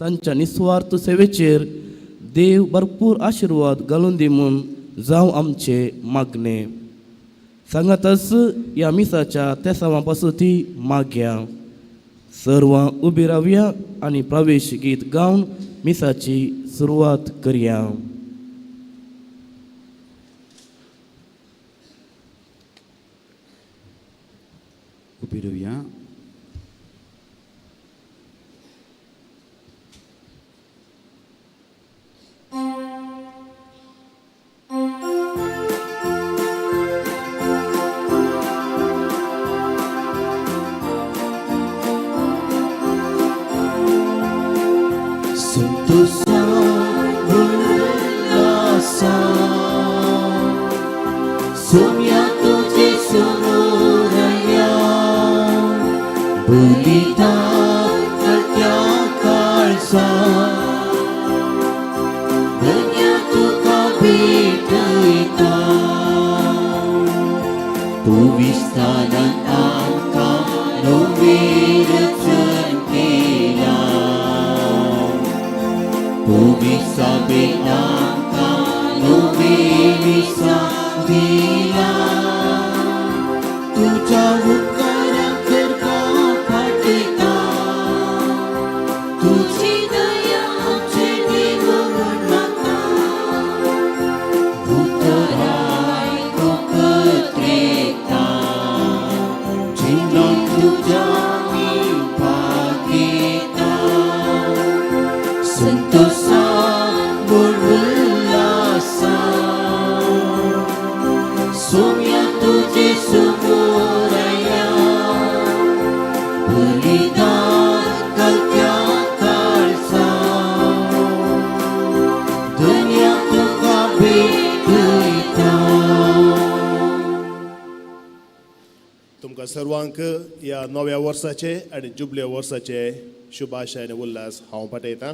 तांच्या निस्वार्थ सेवेचेर देव भरपूर आशीर्वाद घालून दी म्हूण जावं आमचे मागणे. सांगातच ह्या मिसाच्या तेसावां पासून ती मागया. सर्वां उबी रावया आनी प्रवेश गीत गावन मिसाची सुरवात करया. उबी रावया. Sumya तुझे समोरया बलिदान करत्या काळजा धन्य तुका भेटयता तू विस्तारान आमकां नवें रचन केला तू विसाबेन आमकां नवें विसा दिला तुझ्या उपकाराक करता फाटता तुझी दया आमचे निवडून म्हाका उतराय कोकत्रेता जिवनांत तुझ्या मी भागेता संतोषा उल्हासा Sumya तुझे समोरया बलिदान करत्या काळजा धन्य तुका भेटयता. तुमकां सर्वांक ह्या नव्या वर्साचे आनी जुबले वर्साचे शुभाशय आनी उल्हास हांव पाठयतां.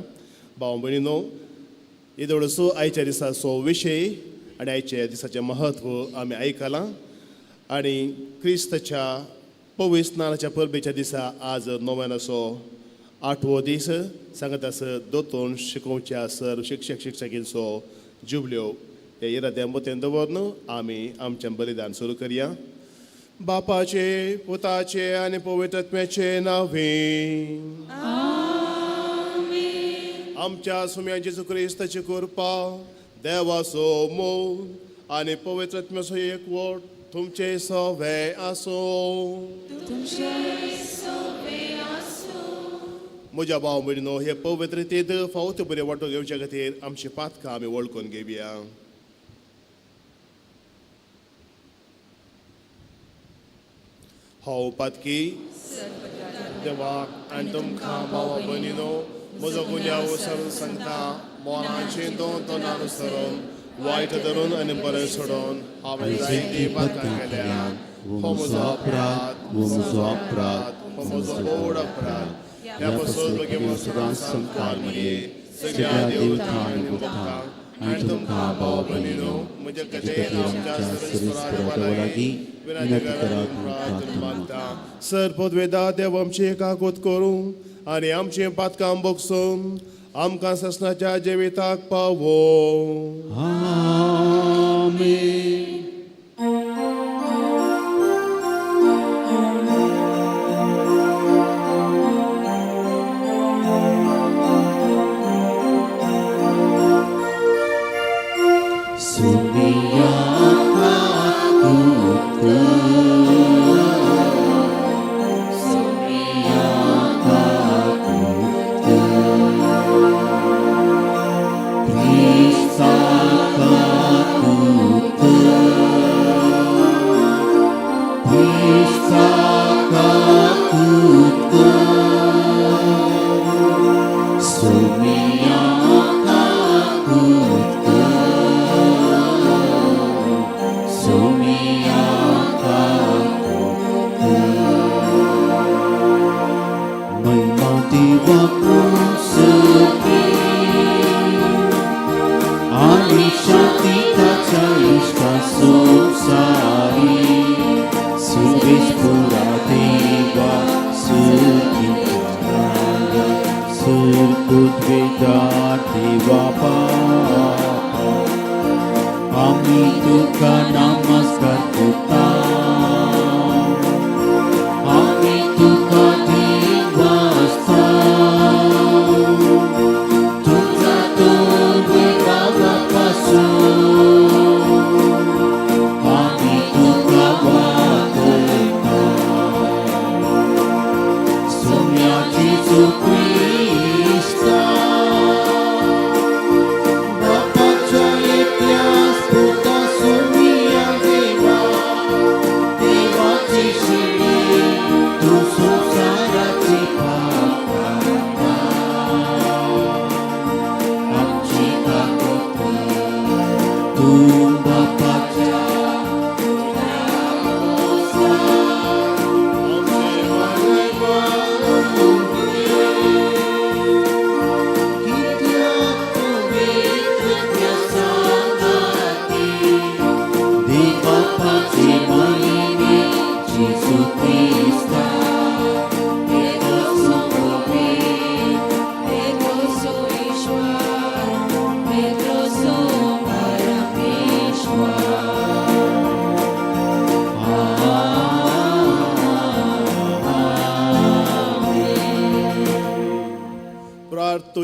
भाव भयणीनो, इदोळसो आयच्या दिसाचो विशय आनी आयच्या दिसाचें महत्व आमी आयकलां आनी क्रिस्ताच्या पवित्र स्नानाच्या परबेच्या दिसा आज नोवेनाचो 8वो दीस सांगत आसा दोतोन शिकोवच्या सर्व शिक्षक शिक्षकींचो जुबल्यो. हे इराद्या मतेन दवरून आमी आमचें बलिदान सुरू करया. बापाचे पुताचे आनी पवित्र आत्म्याचे नांवे आमच्या सुम्या जेजू क्रिस्ताची कृपा देवाचो मोग आनी पवित्र आत्म्याचो एकवट तुमचे सवे आसो. म्हज्या भाव भयणीनो, हे पवित्र रितींत फावत बरें वांटो घेवचे खातीर आमची पातकां आमी वळखून घेवया. हांव पातकी देवाक आनी तुमकां भावा भयणीनो म्हजो गुन्यांव सर्व सांगता. मोरांचे दोन अनुसरून वायट धरून आनी बरें सोडून हांवें जायती पातकां केल्यात. हो म्हजो अपराध, हो म्हजो व्हड अपराध. ह्या पासून बेगीन सदांच संकार म्हजे सगळ्या देवतां आनी भक्तां आनी तुमकां भाव भयणीनो म्हजे खातीर आमच्या सर्वेस्परा लागीं विनंती करात मागता. सर पदवेदार देव आमची काकूत करूं आनी आमची पातकां बोगसून आमकां ससनाच्या जिविताक पावो. आमेन. Good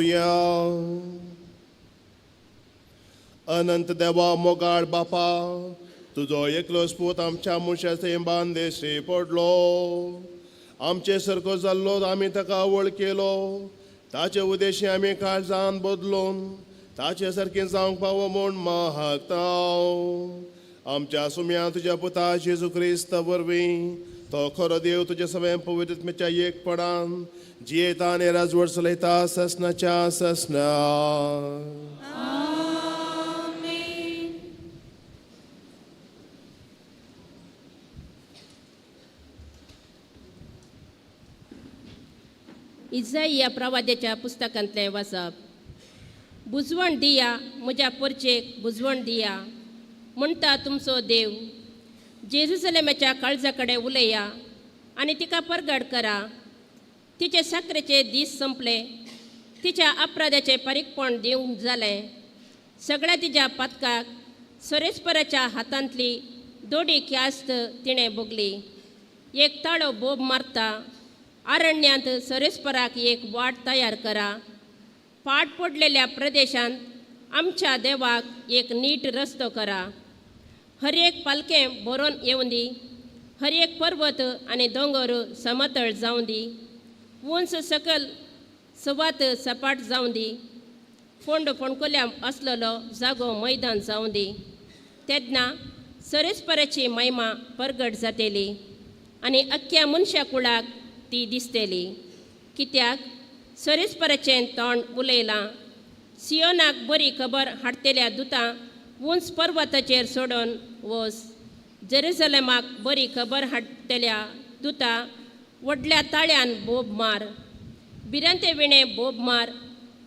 करुया. अनंत देवा मोगाळ बापा, तुजो एकलो स्पूत आमच्या मुशा थेंबान देशे पडलो. आमचे सारको जाल्लो आमी ताका वळखलो. ताचे उद्देशी आमी काळजान बदलून ताचे सारकें जावंक पावो म्हूण मागता. आमच्या सुम्या तुज्या पुता जेजू क्रिस्त वरवीं तो खरो देव तुजे सगळे पवित्रतेच्या एकपणान जियेता आनी राजवट चलयता ससनाच्या ससना. इजाई या प्रवाद्याच्या पुस्तकांतलें वाचप. बुजवण दिया म्हज्या परचेक बुजवण दिया म्हणटा तुमचो देव. जेरुसलेमाच्या काळजा कडेन उलया आनी तिका परगड करा. तिचे साकरेचे दीस संपले, तिच्या अपराधाचे पारीकपण दिवंक जालें. सगळ्या तिच्या पातकाक सरेस्पराच्या हातांतली दोडी क्यास्त तिणें भोगली. एक ताळो बोब मारता. अरण्यांत सरेस्पराक एक वाट तयार करा. पाड पडलेल्या प्रदेशांत आमच्या देवाक एक नीट रस्तो करा. हर एक पालकें बरोवन येवं दी. हर एक पर्वत आनी दोंगर समतळ जावं दी. उंच सकल सुवात सपाट जावं दी. फोंड फोंडकोल्या आसलेलो जागो मैदान जावं दी. तेन्ना सरेस्पराची महिमा परगट जातली आनी अख्ख्या मनशा कुळाक ती दिसतली. कित्याक सरेस्पराचें तोंड उलयलां. सियोनाक बरी खबर हाडटल्या दुतां उंच पर्वताचेर सोडून वच. जेरुसलेमाक बरी खबर हाडटल्या दुतां व्हडल्या ताळ्यान बोब मार. भिरांते विणें बोब मार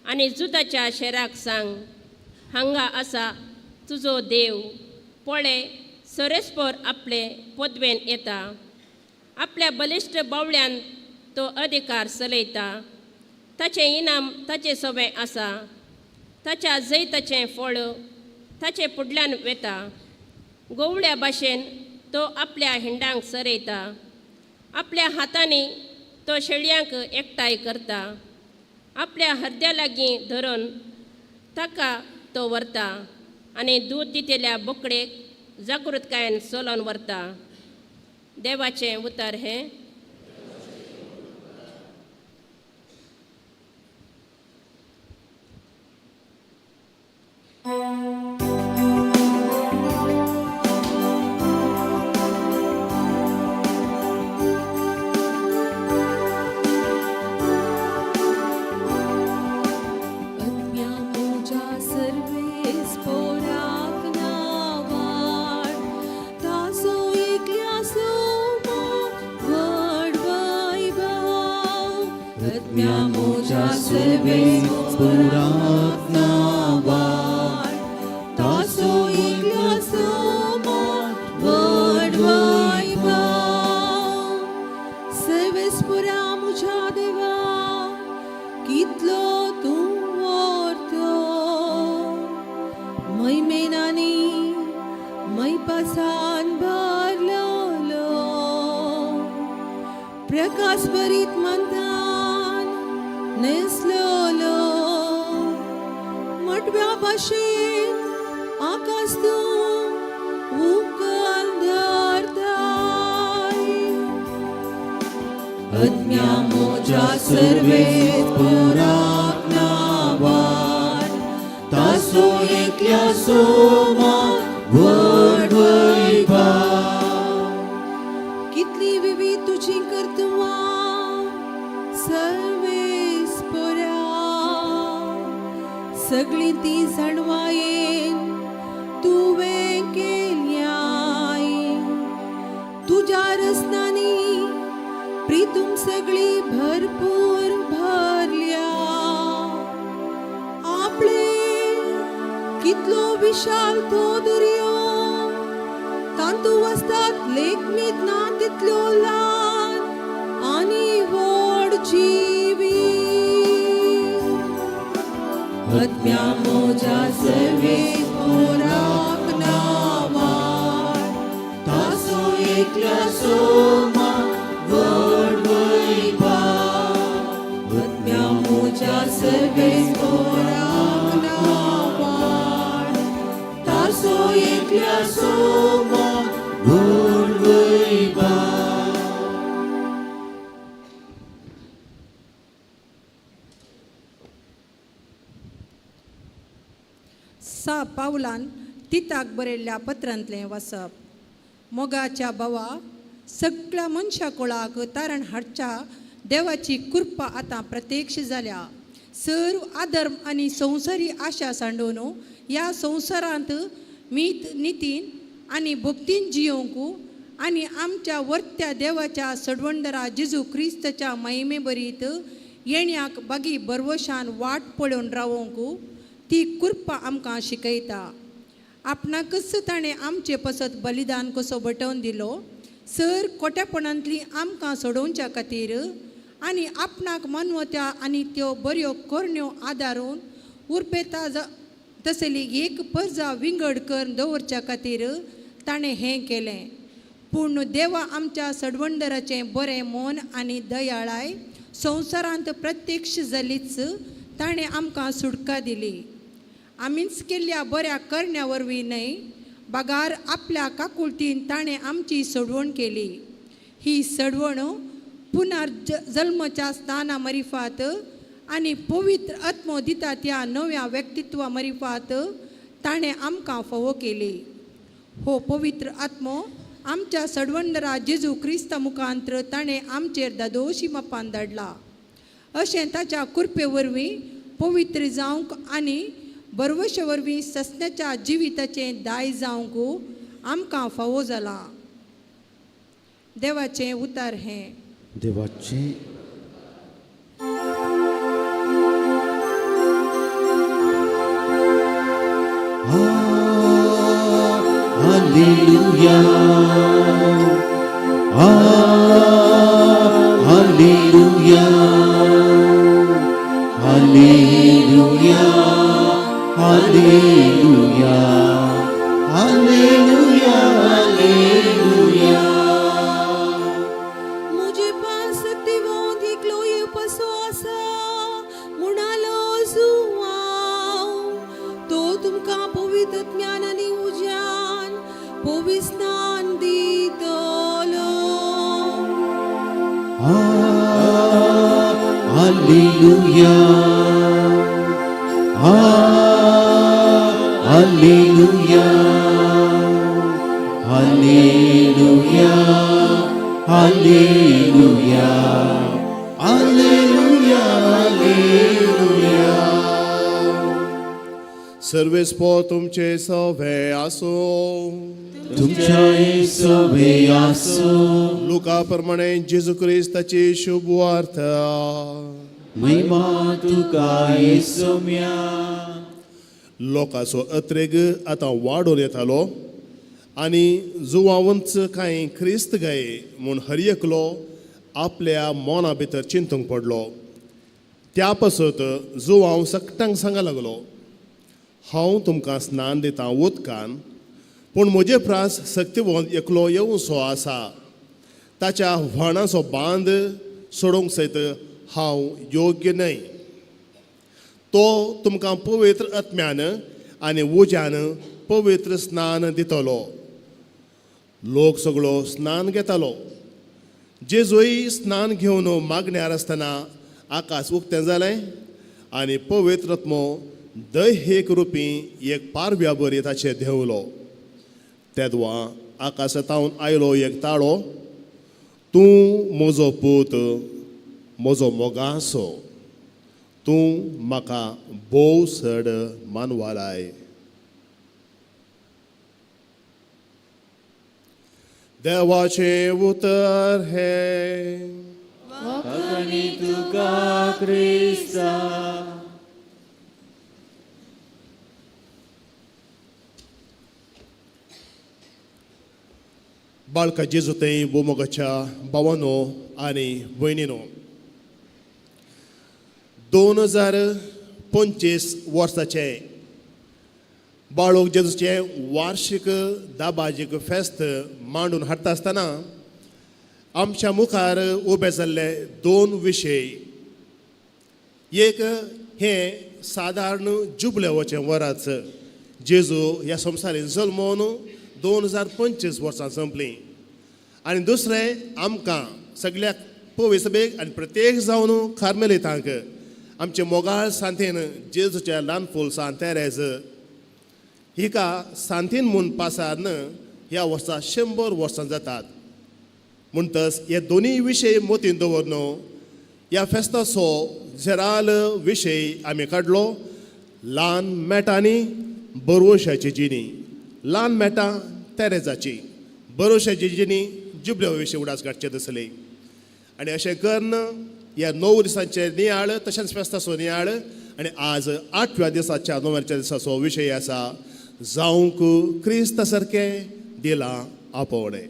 आनी जुदाच्या शेराक सांग, हांगा आसा तुजो देव. पळय, सरेस्पर आपले पदवेन येता. आपल्या बलिश्ट बावळ्यान तो अधिकार चलयता. ताचें इनाम ताचे सोबे आसा. ताच्या जैताचें फळ ताचे फुडल्यान वेता. गोवळ्या भाशेन तो आपल्या हिंडांक सरयता. आपल्या हातांनी तो शेळयांक एकठांय करता. आपल्या हद्द्या लागीं धरून ताका तो व्हरता आनी दूद दितेल्या बोकडेक जागृतकायेन चलोवन व्हरता. देवाचें उतर हें. प्रकाश भरीत मंथन नेसलोलो मटव्या भाशेन आकाश तूं उकल धरताय. अज्ञा मोजा सर्वे पुराक नावार तासो एकल्या सोमा व्हड वैभव. कितली विविध तुझी कर्तुवां सर्वेस्परा. सगळी ती जाणवायेन तुवें केल्याय. तुज्या रस्त्यांनी प्रितूम सगळी भरपूर भरल्या. आपले कितलो विशाल तो दर्यो तांतू वस्तात लेखनीत ना तितल्यो ल्हान आनी व्हड जिवी. अज्ञा मोजा सर्वे पोराक नावार तासो एकल्या सोमा व्हड वैभव. अज्ञा मोजा सर्वे सा पावलान तिताक बरयल्ल्या पत्रांतलें वाचप. मोगाच्या भावा, सगळ्या मनशा कुळाक तारण हाडच्या देवाची कृपा आतां प्रत्यक्ष जाल्या. सर्व आधर्म आनी संवसारी आशा सांडून ह्या संवसारांत मीत नितीन आनी भक्तीन जियोंक आनी आमच्या वर्त्या देवाच्या सडवंडरा जेजू क्रिस्ताच्या महिमे बरीत येण्याक बागी बरवशान वाट पळोवन रावोंक ती कृपा आमकां शिकयता. आपणाकच ताणें आमचे पसत बलिदान कसो बटोवन दिलो, सर कोट्यापणांतली आमकां सोडोवच्या खातीर आनी आपणाक मानवत्या आनी त्यो बऱ्यो कोरण्यो आदारून उरपेता तसली एक पर्जा विंगड करून दवरच्या खातीर ताणें हें केलें. पूण देवा आमच्या सडवंडराचें बरें मन आनी दयाळाय संवसारांत प्रत्यक्ष जालीच ताणें आमकां सुटका दिली. आमीच केल्ल्या बऱ्या करण्या वरवीं न्हय, बागार आपल्या काकुळतीन ताणें आमची सोडवण केली. ही सोडवण पुनर्जल्मच्या स्थाना मरिफात आनी पवित्र आत्मो दिता त्या नव्या व्यक्तित्वा मरिफात ताणें आमकां फोव केली. हो पवित्र आत्मो आमच्या सडवंडरा जेजू क्रिस्ता मुखांत्र ताणें आमचेर दादोशी मापान धाडला. अशें ताच्या कृपे वरवीं पवित्र जावंक आनी बरवशे वरवीं ससण्याच्या जिविताचें दाय जावंक आमकां फावो जाला. देवाचें उतार हें. देवाचे Hallelujah. Hallelujah. Hallelujah. Hallelujah. Hallelujah. Hallelujah. मुझे पास सत्यवान दिखलो ये पसवासा मुणालो जुवाव तो तुमका पवित्र ज्ञानानी उज्यान पविस्नान दितलो. Hallelujah. Hallelujah. Hallelujah. Hallelujah. Hallelujah. Hallelujah. सर्वेस्पो तुमचे सवे आसो. तुमच्या येसोवे आसो. लुका प्रमाणे जेजू क्रिस्ताची शुभ वार्ता. महिमा तुका येसोम्या. लोकांचो अत्रेग आतां वाडून येतालो आनी जुवांवंच कांय क्रिस्त गाये म्हूण हर एकलो आपल्या मना भितर चिंतूंक पडलो. त्या पासत जुवांव सकटांक सांगा लागलो, हांव तुमकां स्नान दितां उदकान, पूण म्हजे प्रास सक्तीवंत एकलो येवचो आसा. ताच्या व्हाणाचो बांद सोडूंक सयत हांव योग्य न्हय. तो तुमकां पवित्र आत्म्यान आनी उज्यान पवित्र स्नान दितलो. लोक सगळो स्नान घेतालो. जेजूय स्नान घेवन मागण्यार आसतना आकाश उक्तें जालें आनी पवित्र आत्मो दैहिक रुपी एक पारव्या बरी ताचेर देंवलो. तेदवा आकाशांतावन आयलो एक ताळो, तूं म्हजो पूत, म्हजो मोगासो, तूं म्हाका भोव चड मानवालाय. देवाचें उतर हें. भगवनी तुका क्रिस्ता. बाळका जेजू तें भुमोगाच्या भावांनो आनी भयणीनो, 2025 वर्साचे बाळोक जेजूचें वार्षिक दाबाजीक फेस्त मांडून हाडटा आसतना आमच्या मुखार उबे जाल्ले 2 विशय. एक हें सादारण जुबलेवाचें वराच जेजू ह्या संवसारीन जल्मोवन 2025 वर्सां संपलीं. आनी दुसरें आमकां सगळ्याक पवी सभेक आनी प्रत्येक जावन कार्मेलीतांक आमचे मोगाळ सांतेन जेजूच्या ल्हान फूल सांत तेरेज हिका सांतीन म्हूण पासारन ह्या वर्सा 100 वर्सां जातात. म्हणटच हे दोनी विशय मोतीन दवरन ह्या फेस्ताचो झेराल विशय आमी काडलो ल्हान मेटांनी बरोशाची जिणी. ल्हान मेटां तेरेजाची, बरोशाची जिणी जुबल्या विशय उडास काडचे दिसले. आनी अशें करन ह्या 9 दिसांचे नियाळ तशेंच फेस्ताचो नियाळ आनी आज 8व्या दिसाच्या नोव्हेंबराच्या दिसाचो विशय आसा जावंक क्रिस्त सारकें दिलां आपोवणें.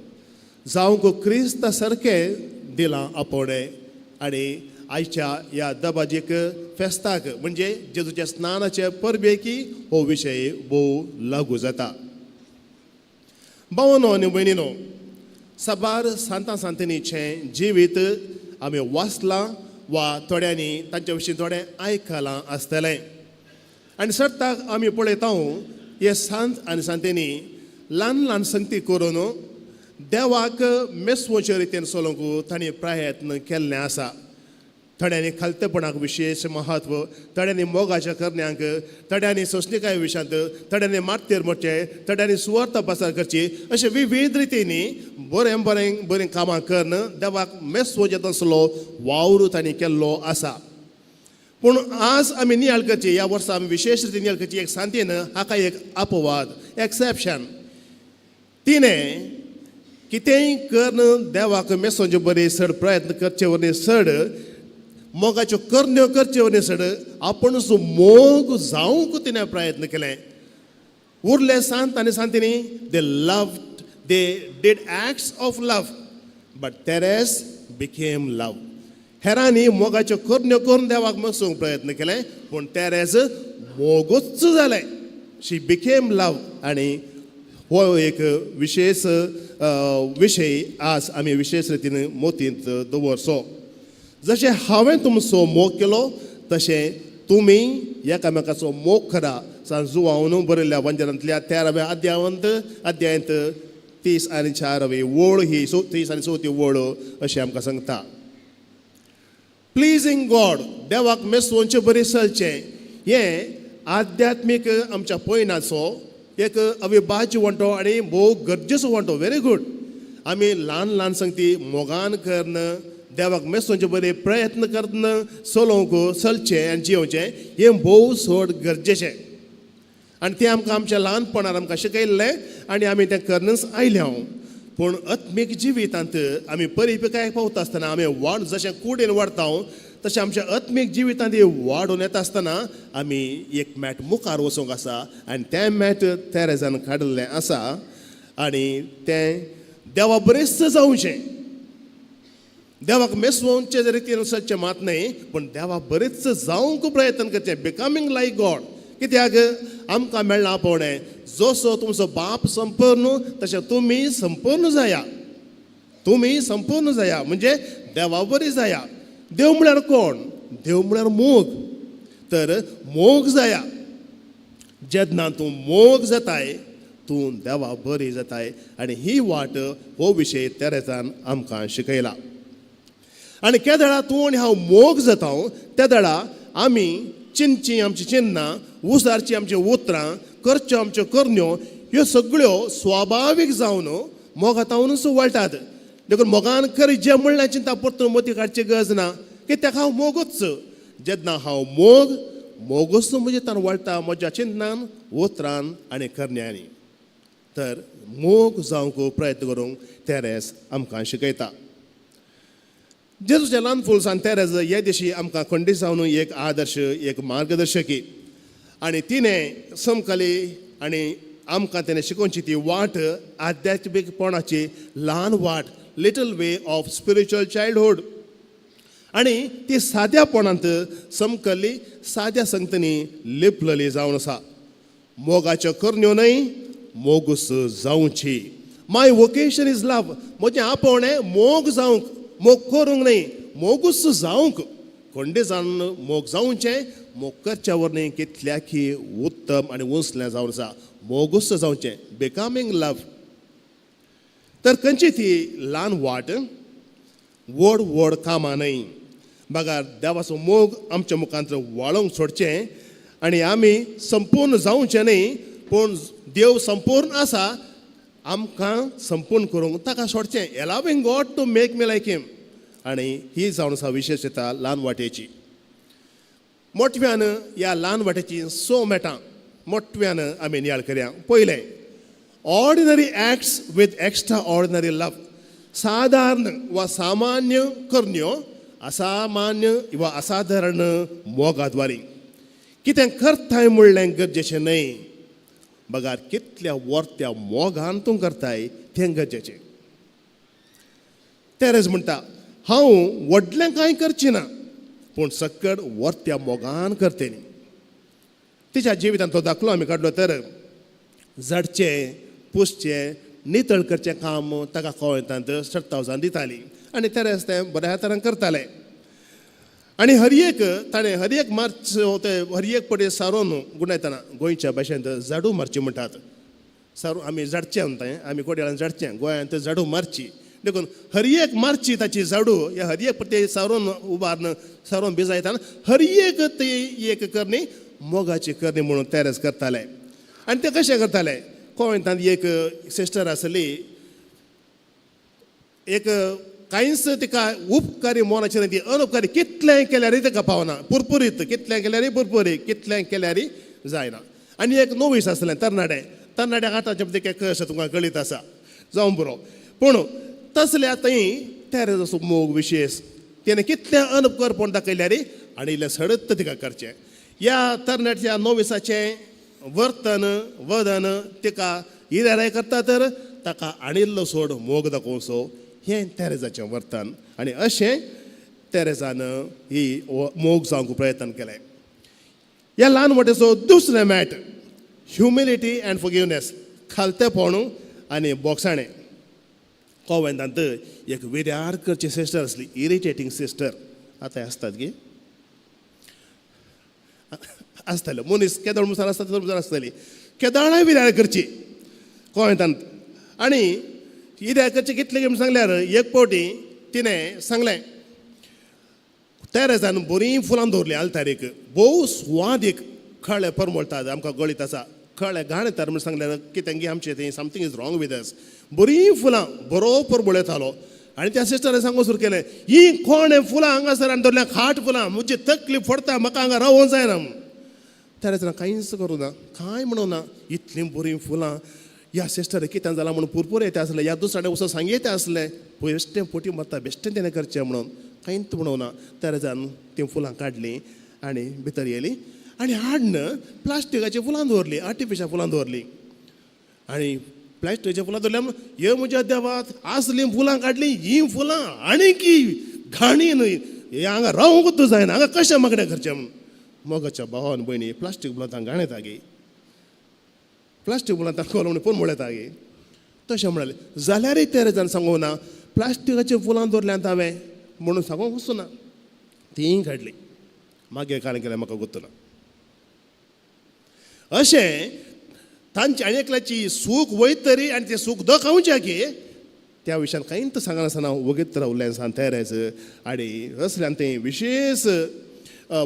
जावंक क्रिस्त सारकें दिलां आपोवणें. आनी आयच्या ह्या दबाजीक फेस्ताक म्हणजे जेजूच्या स्नानाचे परबेकी हो विशय भोव लागू जाता. भावांनो आनी भयणीनो, साबार सांतां सांतिनीचें जिवीत आमी वाचलां वा थोड्यांनी तांचे विशीं थोडें आयकलां आसतलें. आनी सर्ताक आमी पळयता हे सांत आनी सांतिनी ल्हान ल्हान संगती करून देवाक मेसवचे रितीन चलोवंक तांणी प्रयत्न केल्ले आसा. थोड्यांनी खालतेपणाक विशेश म्हत्व, थोड्यांनी मोगाच्या करण्यांक, थोड्यांनी सोंसणिकाये विशयांत, थोड्यांनी मातेर मोडचे, थोड्यांनी सुवार्थ प्रसार करची, अशे विविध रितींनी बरें कामां करन देवाक मेसवचे तसलो वावर तांणी केल्लो आसा. पूण आज आमी नियाळ करची, ह्या वर्सा आमी विशेश रितीन नियाळ करची एक सांतीन हाका एक अपवाद, एक्सेप्शन. तिणें कितेंय करन देवाक मेसोवचे बरे चड प्रयत्न करचे वरवीं चड मोगाच्यो करण्यो करचे वरवीं चड आपूणच मोग जावंक तिणें प्रयत्न केले. उरले सांत आनी सांतिनी they loved, they did acts of love, but Therese became love. हेरांनी मोगाच्यो करण्यो करून देवाक मेसोवंक प्रयत्न केले, पूण तेरेस मोगूच जालें. शी बिकेम लव. आनी हो एक विशेष विशय आज आमी विशेष रितीन मोतींत दवरचो. जशें हांवें तुमचो मोग केलो तशें तुमी एकामेकाचो मोग करा. सांजुवावन बरयल्ल्या वंजनांतल्या 13व्या अध्यायांत 30 आनी 4वी वळ ही 30 आनी 34 वळ अशें आमकां सांगता. प्लिजींग गॉड, देवाक मेसोवचें बरें चलचें, हें आध्यात्मीक आमच्या पयणाचो एक अविभाज्य वंटो आनी भोव गरजेचो वंटो. Very good. आमी ल्हान ल्हान संगती मोगान करन देवाक मेसोवचे बरे प्रयत्न करन चलोवंक चलचें आनी जियोवचें हें भोव चड गरजेचें. आनी तें आमकां आमच्या ल्हानपणांत आमकां शिकयल्लें आनी आमी तें करनच आयल्या. पूण आत्मीक जिवितांत आमी परिपिकायेक पावता आसतना आमी वाड जशें कुडीन वाडटा तशें आमच्या आत्मीक जिवितांत वाडून येता आसतना आमी एक मॅट मुखार वचूंक आसा आनी तें मॅट तेरेजान काडिल्लें आसा. आनी तें देवा बरेंच जावचें. देवाक मेसोवचे रितीन चलचें मात न्हय, पूण देवा बरेंच जावंक प्रयत्न करचें. बिकमींग लायक गॉड. कित्याक आमकां मेळ्ळां आपोवणें जसो तुमचो बाप संपूर्ण तशें तुमी संपूर्ण जाया. तुमी संपूर्ण जाया म्हणजे देवा बरी जाया. देव म्हळ्यार कोण? देव म्हळ्यार मोग. तर मोग जाया. जेन्ना तूं मोग जाताय तूं देवा बरी जाताय. आनी ही वाट हो विशय तेरेजान आमकां शिकयला. आनी केदळा तूं आनी हांव मोग जाता तेदळा आमी चिंतची आमची चिन्नां, उसारची आमची उतरां, करच्यो आमच्यो करण्यो ह्यो सगळ्यो स्वाभावीक जावन मोगातावनूच वळटात. देखून मोगान खरें जें म्हणल्यार चिंता परतून मती काडची गरज ना. कित्याक हांव मोगूच. जेन्ना हांव मोगूच म्हजे तान वळटा म्हज्या चिंतनान, उतरान आनी करण्यांनी. तर मोग जावंक प्रयत्न करूंक तेरेस आमकां शिकयता. जेजूच्या ल्हान फूल सांत तेरेज हे दिशी आमकां खंडीत जावन एक आदर्श, एक मार्गदर्शकी. आनी तिणें समकली आनी आमकां तेणें शिकोवची ती वाट आध्यात्मीकपणाची ल्हान वाट, little way of spiritual childhood. आनी ती साद्यापणांत समकल्ली, साद्या संगतींनी लिपलली जावन आसा. मोगाच्यो करण्यो न्हय, मोगूच जावची. माय वोकेशन इज लव. म्हजें आपोवणें मोग जावंक, मोग करूंक न्हय, मोगूच जावंक. खंडे जावन मोग जावचें, मोग करच्या वरवीं कितल्याकी उत्तम आनी उंचलें जावन आसा. मोगूच जावचें. बिकमींग लव. तर खंयची ती ल्हान वाट व्हड व्हड कामां न्हय. बघा देवाचो मोग आमच्या मुखांत वाळोवंक सोडचें आनी आमी संपूर्ण जावचें न्हय, पूण देव संपूर्ण आसा, आमकां संपूर्ण करूंक ताका सोडचें. एलाविंग गॉड टू मेक मी लायक हिम. आनी ही जावन आसा विशेशता ल्हान वाटेची. मोठव्यान ह्या ल्हान वाटेची मेटां मोठव्यान आमी नियाळ करया. पयलें, ordinary acts with extraordinary love. साधारण वा सामान्य करण्यो असामान्य वा असाधारण मोगाद्वारी. कितें करताय म्हणलें गरजेचें न्हय. बघा कितल्या वर्त्या मोगान तूं करताय तें गरजेचें. तेरेज म्हणटा हांव व्हडलें कांय करची ना, पूण सकट वर्त्या मोगान करते न्ही. तिच्या जिवितांत तो दाखलो आमी काडलो तर झडचें पुसचें नितळ करचें काम ताका कळटांत 70,000 दिताली आनी तेरेच तें बऱ्या तरान करतालें. आनी हर एक मार्च हर एक पटी सारोन गुणायतना गोंयच्या भाशेंत झाडू मारची म्हणटात. सारू आमी झाडचें म्हणटाय, आमी कोड्याळान झाडचें, गोंयांत झाडू मारची. देखून हर एक मारची ताची झाडू ह्या हर एक पटी सारोन उबारन सारोन भिजायतना हर एक ती एक करणी मोगाची करणी म्हणून तेरेच करताले. आनी ते कशें करताले, गोंयांत एक सिस्टर आसली, एक कांयच तिका उपकारी मोनाचें न्ही, ती अनउपकारी कितलेंय केल्यारय ताका पावना. पुरपुरीत कितलें केल्यारय पुरपुरीत, कितलें केल्यारय जायना. आनी एक नोवीस आसलें तरणाट्याक आतांचे पळय कश तुमकां कळीत आसा जावं बरो, पूण तसल्या थंय तेरेच असो मोग विशेश तेणें कितलें अनउपकारपण दाखयल्यारय आनी इल्लें सडत तिका करचें. ह्या तरणाट्या नोविसाचें वर्तन वदन तिका इराय करता तर ताका आनिल्लो सोड मोग दाखोवचो, हें तेरेजाचें वर्तन. आनी अशें तेरेजान ही मोग जावंक प्रयत्न केलें. ह्या ल्हान वाटेचो दुसरें मॅट ह्युमिलिटी अँड फॉरगिवनेस. खालतेपण आनी बोगसाणें. गोंयांत एक विर्यार करची सिस्टर आसली, इरिटेटींग सिस्टर. आतां आसतात गे आसताले मनीस केदळ मुसार आसता तशें आसताली. केदळाय विर्यार करची गोंयांत. आनी विर्यार करची कितलें गेम सांगल्यार एक पावटी तिणें सांगलें तेरेजान बरीं फुलां दवरलीं आलतारीक, भोव सुवादीक खळे परमळटात आमकां गळीत आसा, खळे घाण येतात म्हूण सांगल्यार कितें गे आमचें थंय something is wrong with us. बरीं फुलां बरो परमळ येतालो. आनी त्या सिस्टरान सांगूंक सुरू केलें, ही कोण फुलां हांगासर आनी दवरल्या खाट फुलां, म्हजी तकली फोडटा, म्हाका हांगा रावूंक जायना. तेरेजान कांयच करूं ना, कांय म्हणूं ना. इतलीं बरीं फुलां ह्या सिस्टर कितें जालां म्हणून पुरपूर येता आसलें. ह्या दुसऱ्या वचून सांगयता आसलें बेश्टें पोटी मारता, बेश्टें तेणें करचें म्हणून. कांयच म्हणूं ना. तेरेजान तीं फुलां काडलीं आनी भितर येयलीं आनी हाडन प्लास्टिकाची फुलां दवरलीं, आर्टिफिशियल फुलां दवरलीं. आनी प्लास्टिकाची फुलां दवरल्या हे म्हज्या देवात असलीं फुलां काडलीं, हीं फुलां आनीकी घाणी न्हय, हे हांगा रावूंकूच जायना, हांगा कशें मागणें करचें म्हणून. मोगाच्या भावान भयणी प्लास्टीक फुलां तांकां घाण येता गे, प्लास्टीक फुलां तांकां कोलो म्हण पूण येता गे. तशें म्हणालें जाल्यारय तेरेजान सांगूं ना, प्लास्टिकाची फुलां दवरल्यांत हांवें म्हणून सांगूंक वचूना. तीं काडलीं, मागीर काणें केलें म्हाका गुर्तुना. अशें तांची आनी एकल्याची सूख वयतरी आनी तें सूख दाखोवचें की त्या विशयान कांयच सांगनासतना वगीत रावलें सान तेरेज. आनी असल्यान तें विशेश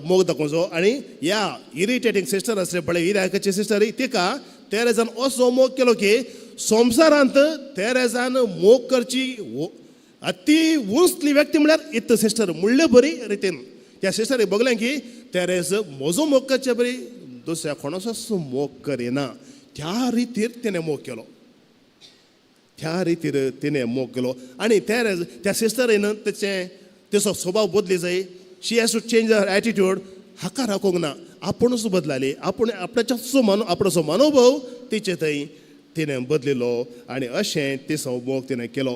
मोग दाखोवचो. आनी ह्या इरिटेटींग सिस्टर आसलें पळय, इरायकाची सिस्टर, तिका तेरेजान असो मोग केलो की संवसारांत तेरेजान मोग करची अति उंचली व्यक्ती म्हळ्यार इत्त सिस्टर म्हणले बरी रितीन. त्या सिस्टरीक बगलें की तेरेज म्हजो मोग करचे बरी दुसऱ्या कोणाचो मोग करिना, त्या रितीर तिणें मोग केलो, त्या रितीर तिणें मोग केलो. आनी तेरेज त्या सिस्टरीन तेचो स्वभाव बदली जाय. She has to change her attitude. हाका राखोंक ना, आपुणूच बदलाली. आपणाचो मनोभव तिचे थंय तिणें बदलिलो. आनी अशें तिचो मोग तिणें केलो.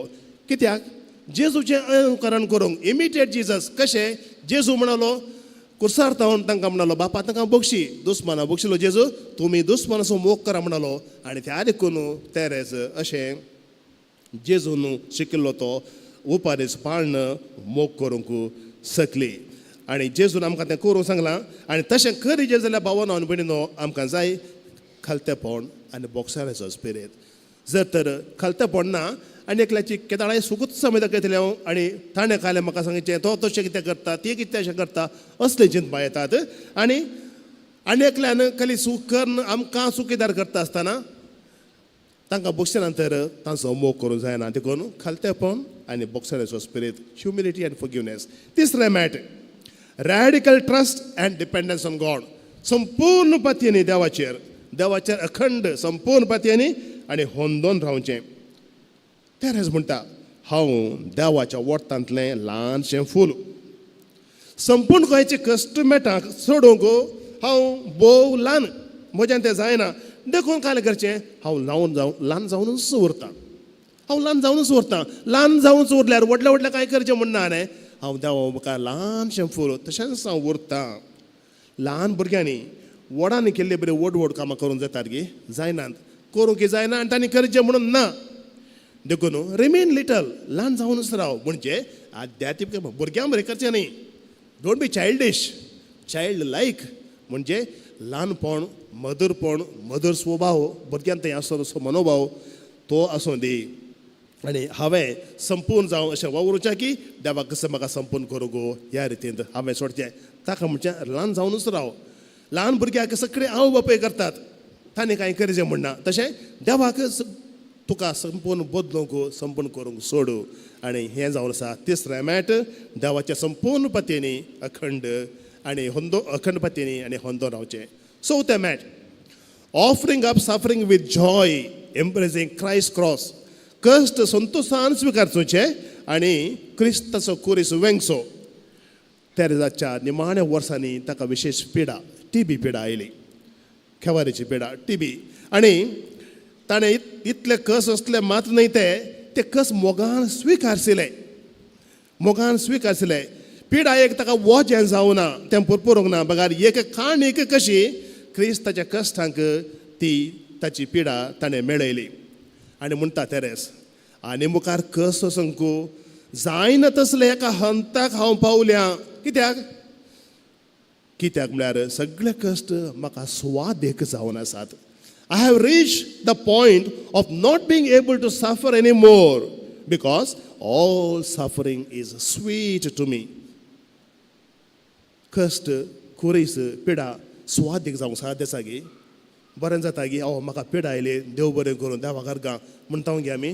कित्याक जेजूचें अनुकरण करूंक, इमिटेट जिजस. कशें जेजू म्हणलो कुर्सार तावन तांकां म्हणलो बापा तांकां बक्षी, दुस्मानां बक्षिलो जेजू, तुमी दुस्मानाचो मोग करा म्हणलो. आनी त्या देखून तेरेज अशें जेजून शिकिल्लो तो उपारीच पाळण मोग करूंक शकली. आनी जेजून आमकां तें करूंक सांगलां. आनी तशें खरी जे जाल्यार भावानो आनी भयणीनो आमकां जाय खालतेपण आनी बोगसाण्याचो स्पिरीट. जर तर खालतेपण ना आनी एकल्याची केदाळे सुकूत समय दाखयतले हांव आनी ताणें काले म्हाका सांगचें तो तशें कितें करता ती कितें अशें करता असले चिंतपा येतात आनी एकल्यान खाली सूख करून आमकां चुकीदार करता आसतना तांकां बक्षे नंतर तांचो मोग करूंक जायना देखून खालतेपण आनी बॉक्सराचो स्पिरीट ह्युमिलिटी एंड फॉरगिवनेस. तिसरें मॅट radical trust and dependence on God. संपूर्ण पतींनी देवाचेर अखंड संपूर्ण पतींनी आनी होंदोन रावचें. तेरेच म्हणटा हांव देवाच्या वोर्तांतलें ल्हानशें फूल. संपूर्ण गोंयचे कस्टमेटांक सोडूंक हांव भोव ल्हान म्हज्यान तें जायना देखून काय करचें हांव ल्हान जावनूच उरतां. ल्हान जावनूच उरल्यार व्हडलें कांय करचें म्हणना न्हय. हांव देवा म्हाका ल्हानशें फूल तशेंच हांव उरतां. ल्हान भुरग्यांनी व्हडांनी केल्ली बरी व्हड कामां करूंक जातात गे जायनात करूंक जायना आनी तांणी करचें म्हणून ना देखून रिमेन लिटल ल्हान जावनूच राव म्हणजे आध्यात्मीक भुरग्यां बरें करचें न्ही. डोंट बी चायल्ड लायक म्हणजे ल्हानपण मधुर स्वभाव भुरग्यांत तें आसता तसो मनोभाव तो आसूं दी. आनी हांवें संपूर्ण जावं अशें वावरूचें की देवाक कसं म्हाका संपूर्ण करूं गो ह्या रितीन हांवें सोडचें. ताका म्हणचें ल्हान जावनूच राव. ल्हान भुरग्याक सगळे आवय बापूय करतात तांणी कांय करचें म्हणना तशें देवाक तुका संपूर्ण बदलूंक संपूर्ण करूंक सोडू. आनी हें जावन आसा तिसरें मॅट देवाच्या संपूर्ण पतींनी अखंड पतींनी आनी होंदोन रावचें. चवथें मॅट offering up suffering with joy embracing Christ cross. कश्ट संतोशान स्विकारचोचे आनी क्रिस्ताचो कुरीस वेंगचो. तेरेजाच्या निमाण्या वर्सांनी ताका विशेष पिडा टीबी पिडा आयली खेवारीची पिडा टीबी आनी ताणें इतले कस असले मात्र न्हय ते कस मोगान स्विकारसिले. पिडा एक ताका वोजें जावना तें पुरपुरूंक ना बगार एक काणीक कशी क्रिस्ताच्या कश्टांक ती ताची पिडा ताणें मेळयली. आनी म्हणटा तेरेस आनी मुखार कस संकू जायना तसले एका हंताक हांव पावल्या. कित्याक म्हळ्यार सगळे कश्ट म्हाका स्वादेक जावन आसात. I have reached the point of not being able to suffer anymore because all suffering is sweet to me. कश्ट कुरीस पिडा स्वादेक जावंक साध्य गे बरें जाता गे म्हाका पिडा आयली देव बरें करून देवा घरगां म्हणटा गे आमी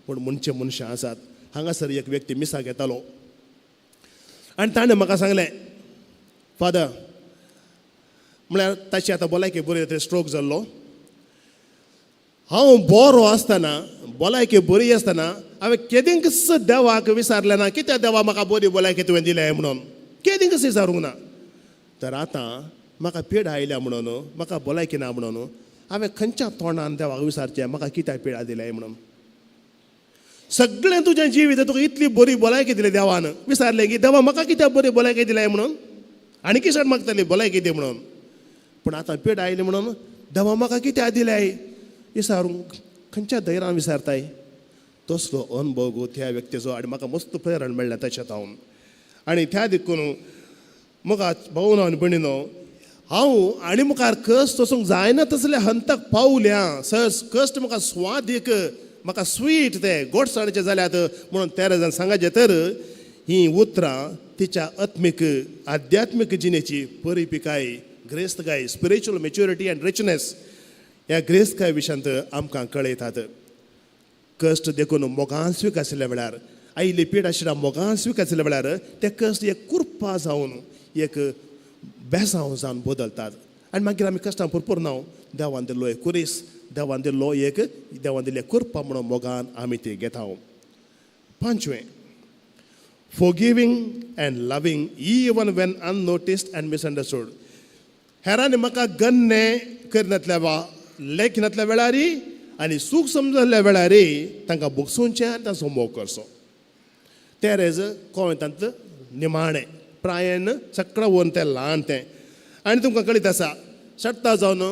पूण म्हणचे मनशां आसात. हांगासर एक व्यक्ती मिसाक येतालो आनी ताणें म्हाका सांगलें फादर म्हळ्यार ताची आतां भलायकी बरी जाता स्ट्रोक जाल्लो. हांव बरो आसतना भलायकी बरी आसतना हांवें केदींच देवाक विचारलें ना कित्याक देवा म्हाका बरी भलायकी तुवें दिलें म्हणून केदींच विचारूंक ना. तर आतां म्हाका पिडा आयल्या म्हणून म्हाका भलायकी ना म्हणून हांवें खंयच्या तोंडान देवाक विचारचें म्हाका कित्याक पिडा दिल्या म्हणून. सगळें तुजें जिवीत तुका इतली बरी भलायकी दिली देवान विचारलें की देवा म्हाका कित्याक बरी भलायकी दिल्या म्हणून आनी किसड मागतली भलायकी दी म्हणून. पूण आतां पिडा आयली म्हणून देवा म्हाका कित्याक दिल्याय विचारूंक खंयच्या धैर्यान विचारताय. तसलो अनुभव गो त्या व्यक्तीचो आनी म्हाका मस्त प्रेरण मेळ्ळें तशेंच हांव. आनी त्या देखून म्हाका भाऊ आनी भयणीनो हांव आनी मुखार कश्ट वचूंक जायना तसले हंताक पावल्या. कश्ट म्हाका स्वादीक म्हाका स्वीट ते गोडसाणेचे जाल्यात म्हणून तेरेजान सांगायचे तर ही उतरां तिच्या आध्यात्मीक जिणेची परिपिकाय ग्रेस्तकाय स्पिरिच्युअल मॅच्युरिटी एंड रिचनेस ह्या ग्रेस्तकाय विशयांत आमकां कळयतात. कश्ट देखून मोगान स्विकारसिल्ल्या वेळार आयिल्ली पीड आशिल्ल्या मोगान स्विकारसिल्ल्या वेळार ते कश्ट एक कुरपा जावन एक बेसांव जावन बदलतात. आनी मागीर आमी कश्टां पुरपूर नांव देवान दिल्लो एक कुरीस देवान दिल्लो एक देवान दिल्ले कुरपा म्हणून मोगान आमी ती घेता. पांचवें forgiving and loving even when unnoticed and misunderstood. हेरांनी म्हाका गन्ने करिनातल्या लेखनातल्या वेळारी आनी सूख समजल्या वेळारी तांकां बोगसूंचें आनी तांचो मोग करचो. तेरेज कोयतांत निमाणें प्रायेन सगळें वोन तें ल्हान तें आनी तुमकां कळीत आसा सट्टा जावन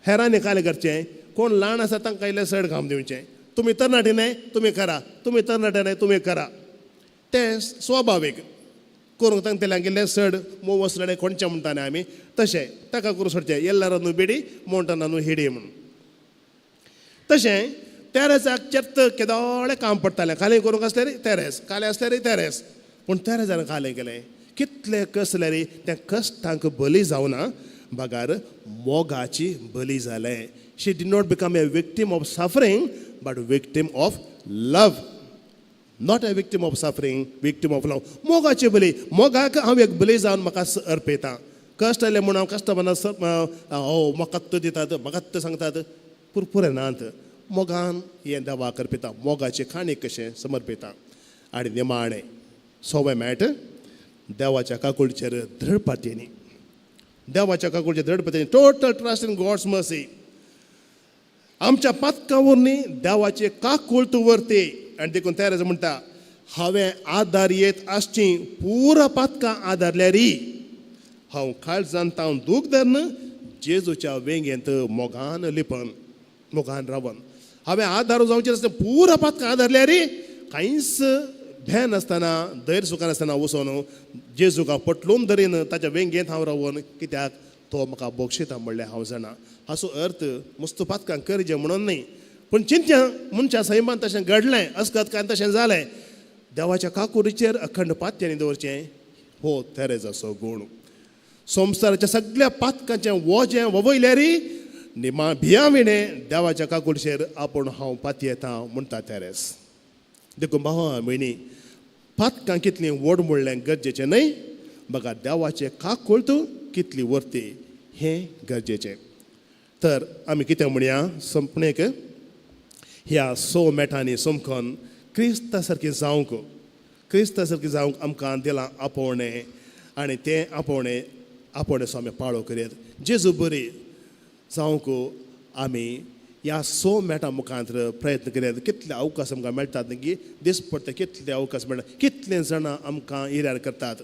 हेरांनी काय करचें कोण ल्हान आसा तांकां इल्लें चड काम दिवचें. तुमी तरणाटे न्हय तुमी करा तुमी तरणाटे न्हय तुमी करा तें स्वाभावीक करूंक तांकां गेल्लें चड मोव वसलें कोणचें म्हणटा न्हय आमी तशें ताका करूं सोडचें येल्लार न्हू बेडी मोंटना न्हू हिडी म्हणून. तशें तेरेसाक चेत्त केदोळे काम पडटालें खालें करूंक आसलें रे तेरेस कालें आसलें रे तेरेस पूण तेरेजान खालें केलें कितलें कसलें रे त्या कश्टांक बली जावना बागार मोगाची बली जालें she did not become a victim of suffering but victim of love not a victim of suffering victim of love मोगाची बली मोगाक हांव एक बली जावन म्हाका अर्पयतां कश्ट आयलें म्हूण हांव कश्टपणां म्हाका तो दितात म्हाका तो सांगतात पुरपुरे नात मोगान हें देवाक अर्पिता मोगाची खाणी कशें समर्पिता आनी निमाणें सोवें मेळट देवाच्या काकुळचेर दृढपातयेनी देवाच्या काकुळचेर दृढपातयेनी total trust in God's mercy आमच्या पातकां वरनी देवाचे काकूळ तूं व्हरते आनी देखून तेरेज म्हणटा हांवें आदार येत आसची पुरा पातकां आदारल्यारी हांव काळजान तावन दूख धरन जेजूच्या वेंगेंत मोगान लिपन मोगान रावन हांवें आदार जावचें नासलें पुरा पातकां आदारल्यारी कांयच भेन नासतना धैर्य सुखान आसतना वचोन जेजूका पटलून धरीन ताच्या वेंगेंत हांव रावन कित्याक तो म्हाका बक्षिता म्हणलें हांव जाणा हाचो अर्थ मस्त पातकां करचें म्हणून न्ही पूण चिंत्या मनशा सैमान तशें घडलें असकत काय तशें जालें देवाच्या काकुरीचेर अखंड पातयेनी दवरचें हो तेरेजाचो गूण संवसाराच्या सगळ्या पातकांचें वजें ववयल्यारी निमा भियाविणें देवाच्या काकुळचेर आपूण हांव पातयेतां म्हणटा तेरेस देखून भावा भयणी पातकां कितलीं व्हड म्हणलें गरजेचें न्हय बघा देवाचें काकूळ तूं कितली व्हरती हें गरजेचें तर आमी कितें म्हणया संपणेक ह्या मेठांनी समखोन क्रिस्ता सारकी जावंक आमकां दिलां आपोवणें आनी तें आपोवणें आमी पाळो करयात जेजू बरी जावंक आमी ह्या मेठां मुखांतर प्रयत्न करयात कितले अवकाश आमकां मेळटात न्ही दिसपट्टे कितले अवकाश मेळटा कितले जाणां आमकां हिरार करतात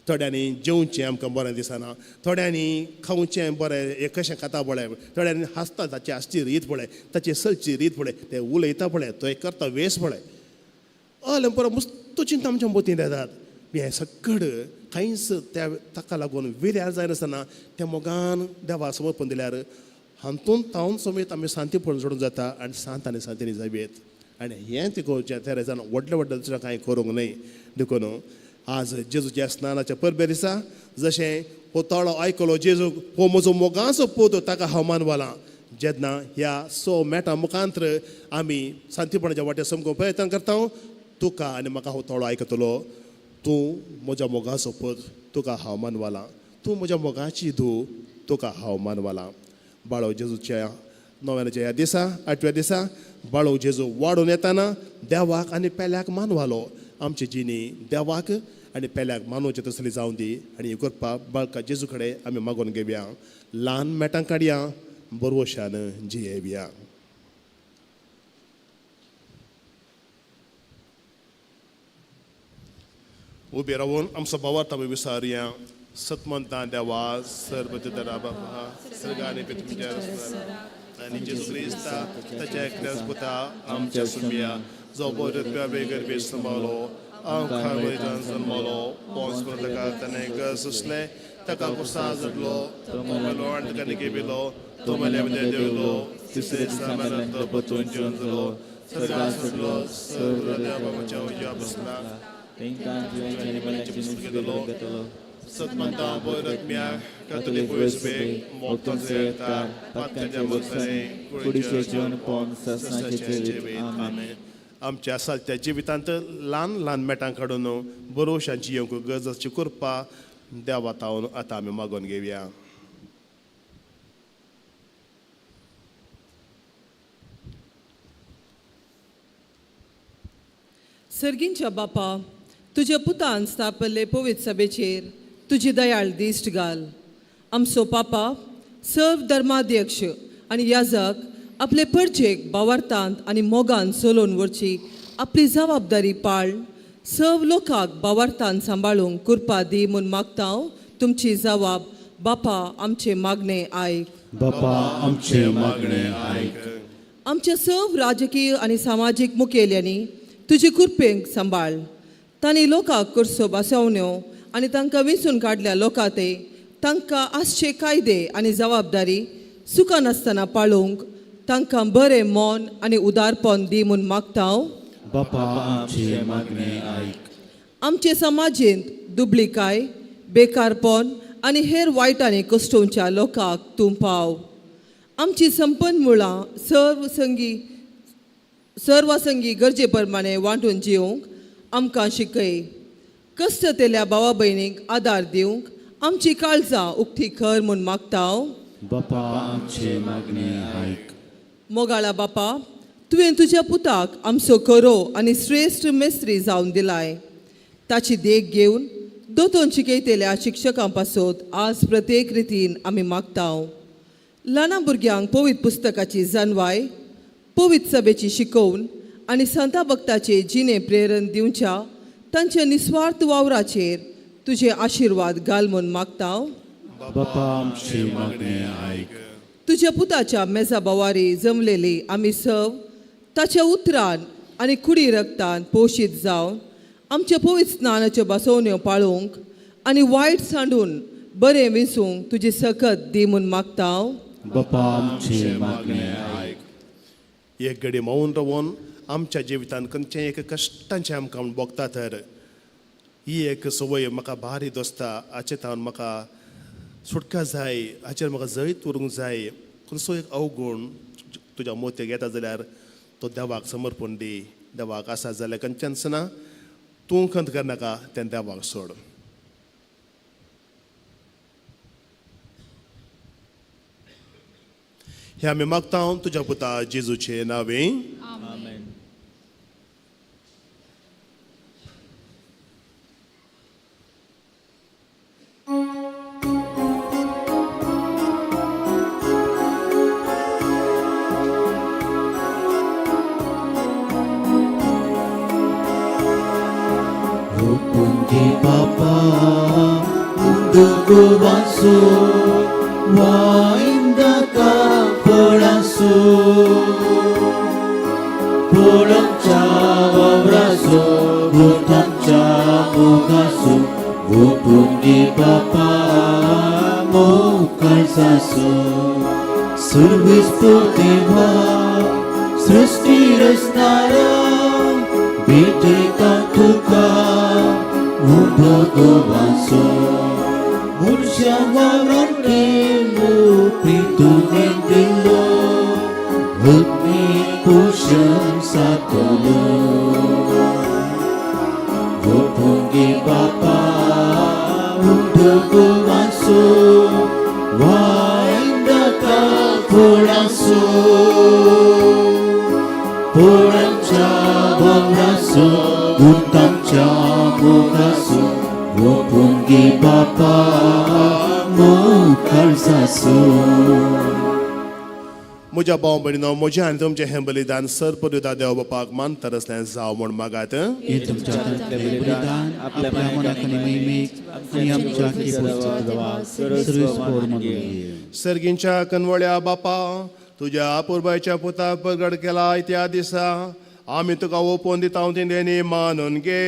थोड्यांनी जेवचें आमकां बरें दिसना थोड्यांनी खावचें बरें हें कशें खाता पळय थोड्यांनी हांसता ताची हांसची रीत पळय ताची सलची रीत पळय तें उलयता पळय तो एक करता वेस पळय हय परत मस्त चिंता आमच्या मतींत येतात हें सगळं कांयच त्या ताका लागून विर्यार जायनासतना त्या मोगान देवा समर्पण दिल्यार हातूंत तावन समेत आमी शांतीपण जोडून जाता आनी शांत आनी शांतीनी जावेत आनी हें तिकोवचें तेरेजान व्हडलें दुसरें कांय करूंक न्हय देखून आज जेजूच्या स्नानाच्या परबे दिसा जशें हो तळो आयकलो जेजू हो म्हजो मोगाचो पूत ताका हांव मानवालां जेन्ना ह्या मेठां मुखांतर आमी शांतीपणाच्या वाटेर समकोवंक प्रयत्न करता तुका आनी म्हाका हो तळो आयकतलो तूं म्हज्या मोगाचो पूत तुका हांव मानवालां तूं म्हज्या मोगाची धूव तुका हांव मानवालां बाळो जेजूच्या नव्याच्या ह्या दिसा 8व्या दिसा बाळो जेजू वाडून येताना देवाक आनी पेल्याक मानवालो आमची जिणी देवाक आनी पेल्याक मानवचें तसली जावं दी आनी हें करपाक बाळका जेजू कडेन आमी मागून घेवया ल्हान मेटां काडया बरवशान जियेवया उबे रावून आमचो भावार्थ आमी विचारया सतमंता देवा सर्वतरा बाबा सर्गांनी आनी जेजू क्रिस्ता ताच्या एकल्याच पुता आमच्या सुमया जो बरें बेगर बेस सांबाळलो हांव खावयच्यान जल्मलो पोंस करून ताका ताणें गस सुसलें ताका कुर्सा जडलो तो मेलो आनी ताका निकेबिलो तो मेल्या मध्ये देवलो तिसरे दिसा मेलो तो परतून जिवन जालो सर्गांत सुटलो सर्व देवाच्या उजव्या बसला सतमंता बोयरत्म्या कातोलीक वयसपे मोगताचो येता पातकाच्या वर्सांनी कुडीचें जीवन पोवन ससनाचें जिवीत आमेन आमच्या सालत्या जिवितांत ल्हान ल्हान मेटां काडून बरोवशां जियोंक गरजेची करपा देवा तावन आतां आमी मागून घेवया सर्गींच्या बापा तुज्या पुतान स्थापले पवित्र सभेचेर तुजी दयाळ दिश्ट घाल आमचो पापा सर्व धर्माध्यक्ष आनी याजक आपले परचेक भावार्थांत आनी मोगान चलोवन व्हरची आपली जबाबदारी पाळ सर्व लोकांक भावार्थांत सांबाळूंक कृपा दी म्हूण मागता तुमची जबाब बापा आमचे मागणे आयक बापा आमचे मागणे आयक आमच्या सर्व राजकीय आनी सामाजीक मुखेल्यांनी तुजे कृपेक सांबाळ तांणी लोकांक करसो बसवण्यो आनी तांकां वेंचून काडल्या लोकां ते तांकां आसचे कायदे आनी जबाबदारी सुखान आसतना पाळूंक तांकां बरें मोन आनी उदारपण दी म्हूण मागता हांव. बापा आमचे मागणे ऐक. आमचे समाजींत दुबळीकाय, बेकारपण आनी हेर वायटांनी कश्टोवच्या लोकांक तूं पाव. आमची संपन्मुळां सर्वसंगी गरजे प्रमाणे वांटून जिवंक आमकां शिकय. कश्टतेल्या भावा भयणींक आदार दिवंक आमची काळजां उक्ती कर म्हूण मागता हांव. बापा आमचे मागणे ऐक. मोगाळा बापा, तुवें तुज्या पुताक आमचो खरो आनी श्रेश्ठ मेस्त्री जावन दिलाय. ताची देख घेवन दोतोन शिकयतेल्या शिक्षकां पासत आज प्रत्येक रितीन आमी मागता. ल्हान भुरग्यांक पवित्र पुस्तकाची जानवाय, पवित्र सभेची शिकोवन आनी संता भक्ताचे जिणे प्रेरण दिवच्या तांच्या निस्वार्थ वावराचेर तुजे आशिर्वाद घाल म्हूण मागता. बापा आमचे मागणे ऐक. तुज्या पुताच्या मेजा बोवारी जमलेली आमी सव ताच्या उतरान आनी कुडी रक्तान पोशीत जावन आमच्या पवित्र स्नानाच्यो बसोवण्यो पाळूंक आनी वायट सांडून बरें विसूंक तुजी सकत दी म्हूण मागता. बापा आमचे मागणे ऐक. एक घडी मौन रावून आमच्या जिवितांत खंयचें एक कश्टांचें आमकां भोगता तर ही एक संवय म्हाका भारी दोसता. हाचेर म्हाका सुटका जाय, हाचेर म्हाका जैत उरूंक जाय. खंयचो एक अवगुण तुज्या मोतयेक येता जाल्यार तो देवाक समर्पण दी. देवाक आसा जाल्यार खंयचेंच ना, तूं खंत करनाका, तें देवाक सोड. हे आमी मागता तुज्या पुता जेजूचे नांवें. Papa, untukku bangsu, wainda ka polasu, polam cawa brasu, butam cawa gasu, bupundi papa mokal sasu, service putihwa, srishti resnara, bideka tuka. Bhagavanso Mursya waran kemu Pritu ngendilo Hutni pusyan satolo Gopungi bapa Bhagavanso Waindaka pulanso Pulang cabang raso Utang cabugasu Wopungi bapa mokal sasu. म्हज्या भाव भयणीनो, म्हजें आनी तुमचें हें बलिदान सर्पदुदा देव बापाक मान तरसलें जावं म्हूण मागात. हे तुमच्या हातांतलें बलिदान आपल्या मनाक आनी मैमीक आनी आमच्या सर्वेस्पोर म्हणून सर्गींच्या कनवळ्या बापा, तुज्या अपुरबायच्या पुताक प्रगट केला त्या दिसा आमी तुका ओपोवन दिता तेणी मानून घे.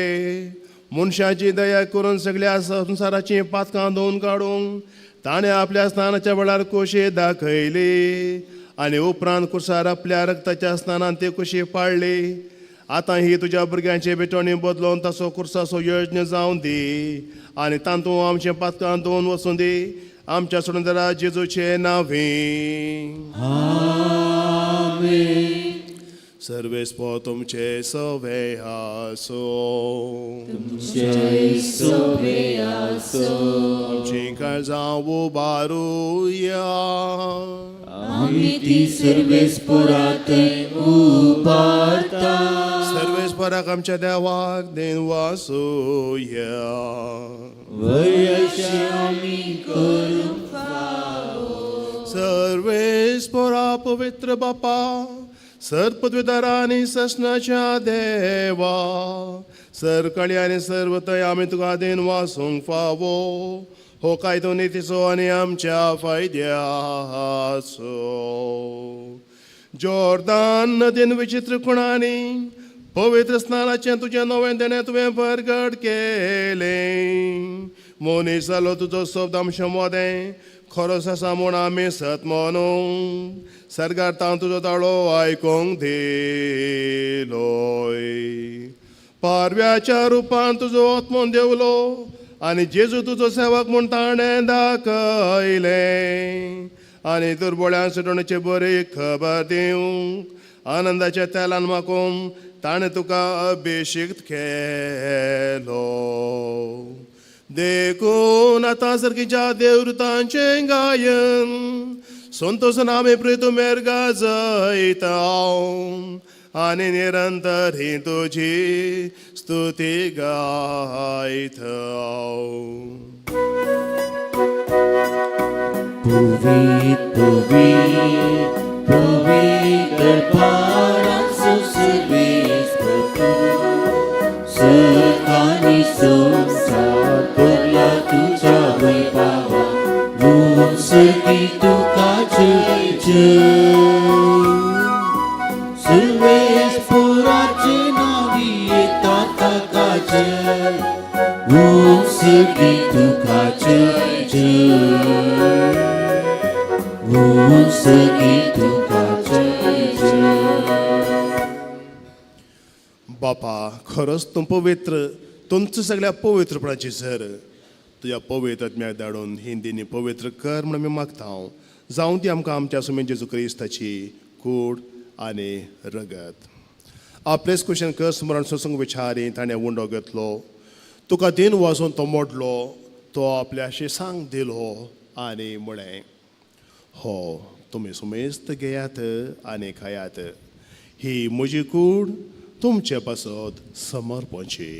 मनशाची दया करून सगळ्या संवसाराची पातकां धुवन काडूंक ताणें आपल्या स्नानाच्या वेळार खोशी दाखयली आनी उपरांत कुर्सार आपल्या रक्ताच्या स्नानान ती खोशी पाळली. आतां ही तुज्या भुरग्यांची बेटोणी बदलोवन तसो कुर्साचो यज्ञ जावं दी आनी तातूंत आमचें पातकां धुवन वचूं दी. आमच्या सुणदरा जेजूचे नांवें. सर्वेस्पो तुमचे सवे आसो. आमची काळजां उबारुया. आमी ती सर्वेस्पोरांतय उबारता. सर्वेस्पराक आमच्या देवाक देन वासुया. वयशे आमी करूंक सर्वेस्परा पवित्र बापा, सर्पद्विदारा आनी ससनाच्या देवा, सरकळी आनी सर्वतय आमी तुका देन वासूंक फावो. हो कायदो नितीचो आनी आमच्या फायद्याचो. जॉर्दान नदीन विचित्र खुणांनी पवित्र स्नानाचें तुजें नवें देणें तुवें परगट केलें. मनीस जालो तुजो शब्द आमचें मोदें खरोच आसा म्हूण आमी सत म्हणूंक सरगार तुजो ताळो आयकोंक दिलोय. पारव्याच्या रुपान तुजो आत्मो देवलो आनी जेजू तुजो सेवक म्हूण ताणें दाखयलें. आनी दुर्बळ्या सुटोवणेचे बरी खबर दिवंक आनंदाच्या तेलान माकोन ताणें तुका अभिषेक केलो. देखून आतां सारकीच्या देवृतांचें गायन संतोषन आमी प्रितुमेर गाजयता हांव आनी निरंतर ही तुजी स्तुती गायता हांव. पवित्र पारांचो सर्वेस्पर तूं, सर्ग आनी संवसार भरला तुज्या वैभवा. मुसकी तुका जय जय. सर्वेस्पराचे नावी येता ताका जय. मुसकी तुका जय जय. मुसकी तुका जय जय. बापा, खरोच तूं पवित्र, तुमचं सगळ्या पवित्रपणाची सर तुज्या पवित्र आत्म्याक धाडून हिंदीनी पवित्र कर म्हणून मी मागता हांव. जावं ती आमकां आमच्या सुमेन जेजू क्रिस्ताची कूड आनी रगत. आपलेच क्वेश्चन कर स्मरण सत्संग विचारी ताणें उंडो घेतलो. तुका दिन वाजून तो मोडलो, तो आपल्या शिसांक दिलो आनी म्हळें, हो तुमी सुमेस्त घेयात आनी खायात. ही म्हजी कूड तुमचे पासत समर्पणची.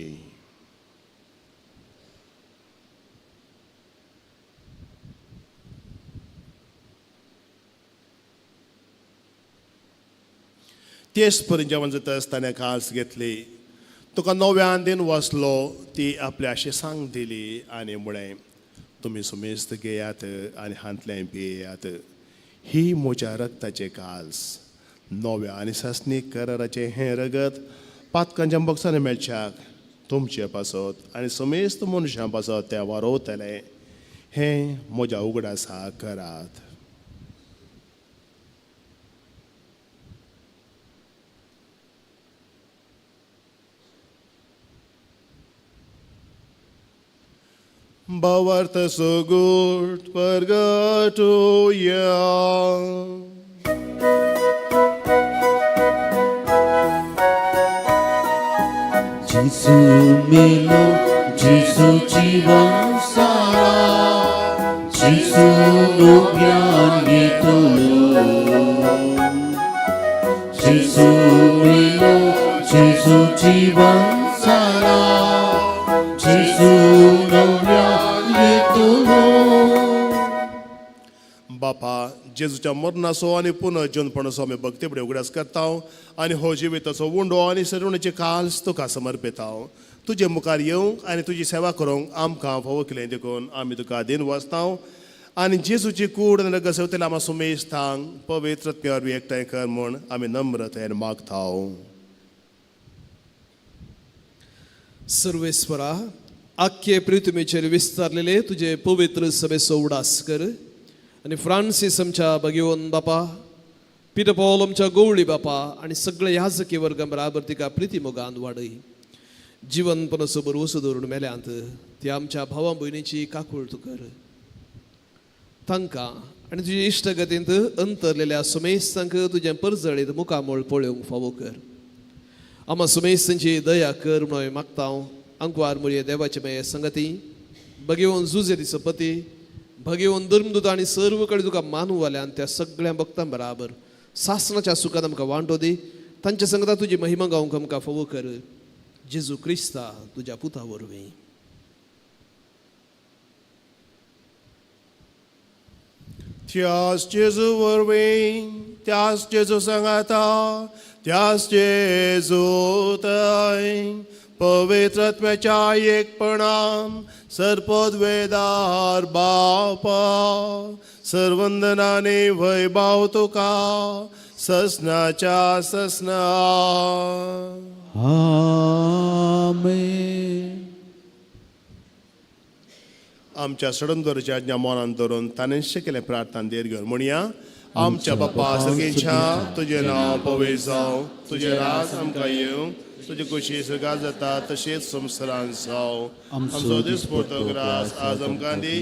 तेच पर्यंत जेवण जाता आसतना काल्स घेतली. तुका नव्यान दिन वाचलो, ती आपल्या शिसांक दिली आनी म्हळें, तुमी सुमेस्त घेयात आनी हांतलें पियेयात. ही म्हज्या रगताचे काल्स, नव्या आनी सासनीक कराराचें हें रगत पातकांच्या बॉक्सांनी मेळच्याक तुमचे पासत आनी समेस्त मनशां पासत तें वारोवतलें. हें म्हज्या उगडासा करात. Bavart so good purgatoria. Gesù melo, Gesù jivan sara, Gesù no gyan tolo. Gesù melo, Gesù jivan sara, Gesù no gyan tolo. बापा, जेजूच्या मरणाचो आनी पुनर्जन्मपणाचो आमी भक्ती फुडें उगडास करता आनी हो जिविताचो उंडो आनी सरुणेचे काल्स तुका समर्पिता. तुजे मुखार येवंक आनी तुजी सेवा करूंक आमकां फावो केलें देखून आमी तुका दिन वाचता आनी जेजूची कूड आनी गसवतेला आमी सुमेस्तांक पवित्र वरवीं एकठांय कर म्हूण आमी नम्रतायेन मागता. सर्वेस्वरा, आख्खे पृथ्वीचेर विस्तारलेले तुझे पवित्र सभेचो उडास कर आनी फ्रांसीस आमच्या भगिवन बापा, पिटर पॉल आमच्या गवळी बापा आनी सगळे याजकी वर्गा बराबर तिका प्रिती मोगान वाडय. जीवनपणाचो बरोसो धरून मेल्यांत ती आमच्या भावा भयणीची काकूळ तूं कर. तांकां आनी तुजे इश्टगतींत अंतरलेल्या सुमेस्तांक तुजें परजळीत मुखामोळ पळोवंक फावो कर. आम्हा सुमेस्तांची दया कर म्हणून हांवें मागता. अंकवार मुळये देवाचे मेये संगती, भगिवन जुजेरीचो पती, भगिवन धर्मदूत आनी सर्व कडेन तुका मानू वाल्यान त्या सगळ्या भक्तां बराबर सासणाच्या सुखान आमकां वांटो दी. तांच्या संगता तुजी महिमा गावंक आमकां फावो कर. जेजू क्रिस्ता तुज्या पुता वरवीं. त्याच जेजू वरवीं, त्याच जेजू सांगाता, त्याच जेजू थंय पवित्र आत्म्याच्या एकपणान सरपद वेदार बापा सर्वंदनाने वैभव तुका ससनाच्या ससना. आमेन. आमच्या सडन दरच्या आज्ञा मनान धरून ताणें केलें प्रार्थना देर घेवन म्हणया, आमच्या बाप्पा सगळींच्या तुझे नाव पवित्र जावं, तुझे राज आमकां येवं, तुझे कुशी सगळ्यात जाता तशेंच संवसारांत जावं. आमचो दिसपडटो ग्रास आज आमकां दी,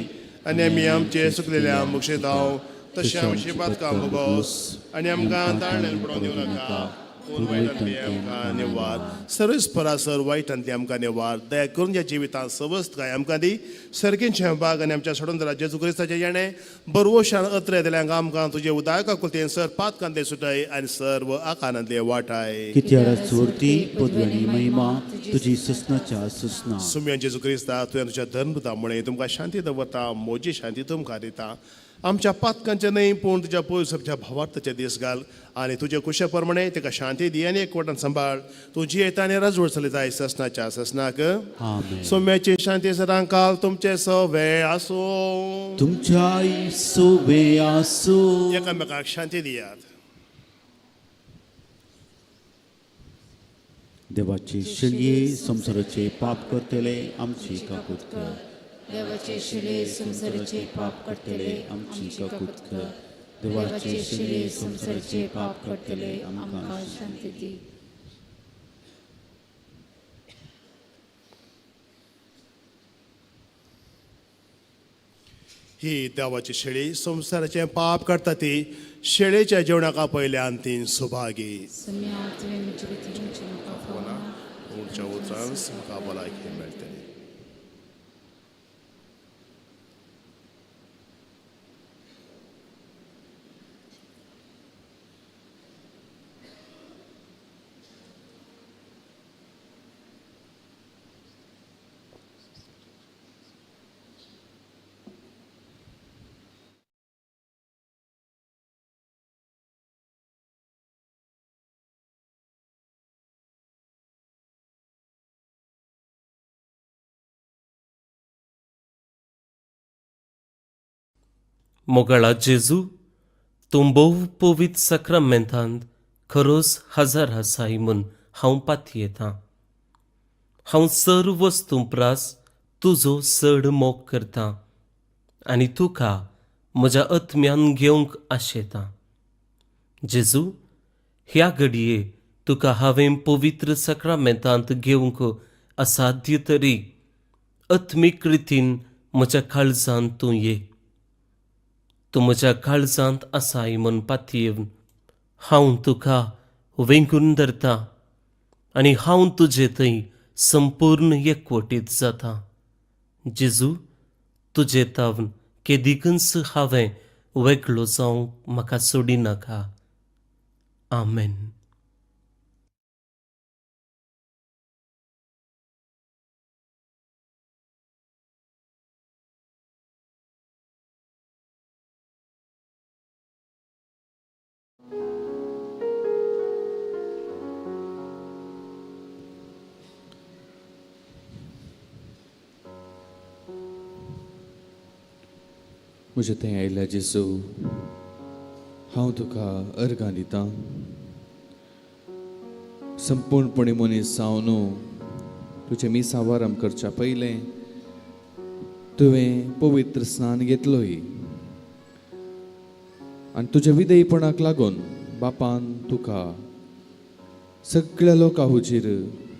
आनी आमी आमचे सुकलेल्या मुक्षेताव तशें आमची पातकां भोगोस, आनी आमकां ताळणेन पडोवन दिवं नाका, पूण वायटांतली आमकां निवार. सर्वीस परासर वायटांतली आमकां निवार. दया करून ज्या जिवितांत सवस्त काय आमकां दी. सर्गींचे भाग आनी आमच्या सोडून जेजू क्रिस्ताचे येणें बरवशान अत्रे जाल्यार आमकां तुजे उदाका कुलतेन सर पातकांते सुटाय आनी सर्व आकारांतले वाटाय. कित्यार चोरती पदवी महिमा तुजी सुसनाच्या सुसना. सुम्या जेजू क्रिस्ता तुवें तुज्या धर्मपुता म्हणे तुमकां शांती दवरता, मोजी शांती तुमकां दिता. आमच्या पातकांचे न्हय पूण तुज्या पवित्र भावार्थाचे दीस घाल, आनी तुजे कुशे प्रमाणे ताका शांती दी आनी एकवटान सांबाळ. तुजी येता आनी राजवड चलयताय ससनाच्या ससनाक. सोम्याची शांती सदां काल तुमचे सवे आसूं. तुमच्या सोवे आसूं. एकामेकाक शांती दियात. देवाचे शिलये संसाराचे पाप करतले आमची काकूत कर. देवाचे शिले संसाराचे पाप करतले आमची काकूत कर. देवाचे शिले संसाराचे पाप करतले आमकां शांती दी. ही देवाची शेळी संसाराचे पाप करता ती शेळेच्या जेवणाका पयल्यान ती सुभागी. उंच्या उतरान तुमकां भलायकी मेळटली. मोगाळा जेजू, तूं भोव पवित्र सक्रामेंतांत खरोच हजर आसाय म्हूण हांव पातयेतां. हांव सर्व वस्तू प्रास तुजो चड मोग करतां आनी तुका म्हज्या आत्म्यान घेवंक आशेतां. जेजू, ह्या घडये तुका हांवें पवित्र सक्रामेंतांत घेवंक असाध्य तरी आत्मीक रितीन म्हज्या काळजांत तूं ये. तूं म्हज्या काळजांत आसाय म्हूण पातयेवन हांव तुका वेंकून धरतां आनी हांव तुजे थंय संपूर्ण एकवटीत जातां. जेजू, तुजे तावन केदीकच हांवें वेगळो जावंक म्हाका सोडिनाका. आमेन. म्हजे थंय आयिल्ल्या जेजू, हांव तुका अर्गां दितां. संपूर्णपणी मनीस जावन तुजें मिसावारम करच्या पयलें तुवें पवित्र स्नान घेतलोय आनी तुज्या विधेयपणाक लागून बापान तुका सगळ्या लोकां हुजीर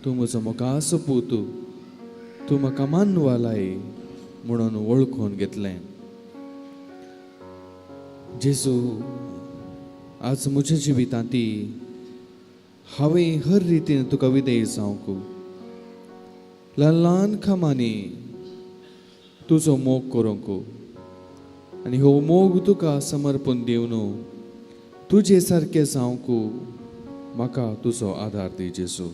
तूं म्हजो मोगाचो पूत, तूं म्हाका मानवालाय म्हणून वळखून घेतलें. जेजू, आज म्हज्या जिवितांत हांवें हर रितीन तुका विधेय जावंक, ल्हान ल्हान कामांनी तुजो मोग करूंक आनी हो मोग तुका समर्पण दिवन तुजे सारकें जावंक म्हाका तुजो आदार दी जेजू.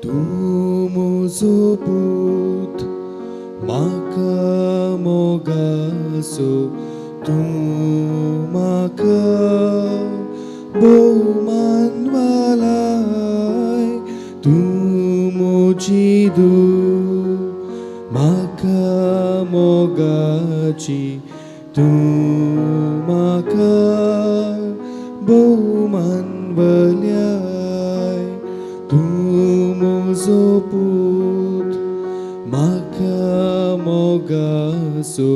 तूं म्हजो पूत म्हाका मोगाचो मोगासो तूं म्हाका भोवमान वालाय तूं म्हजी दूं म्हाका मोगाची तूं म्हाका भोवमान वल्याय तूं म्हजो पूत म्हाका मोगासो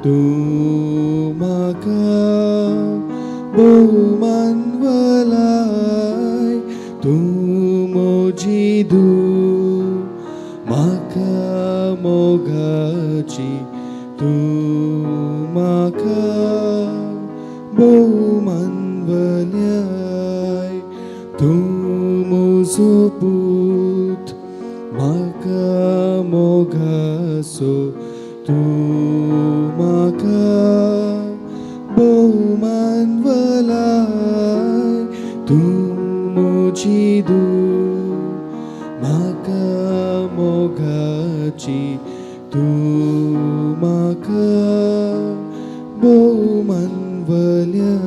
तूं म्हाका भोवमान वलाय तूं म्हजी दूं म्हाका मोगाची तूं म्हाका भोवमान वल्याय तूं म्हजो पूत म्हाका मोगासो तूं म्हाका भोवमान वलाय तूं म्हजी दूं म्हाका मोगाची तूं म्हाका भोवमान वल्याय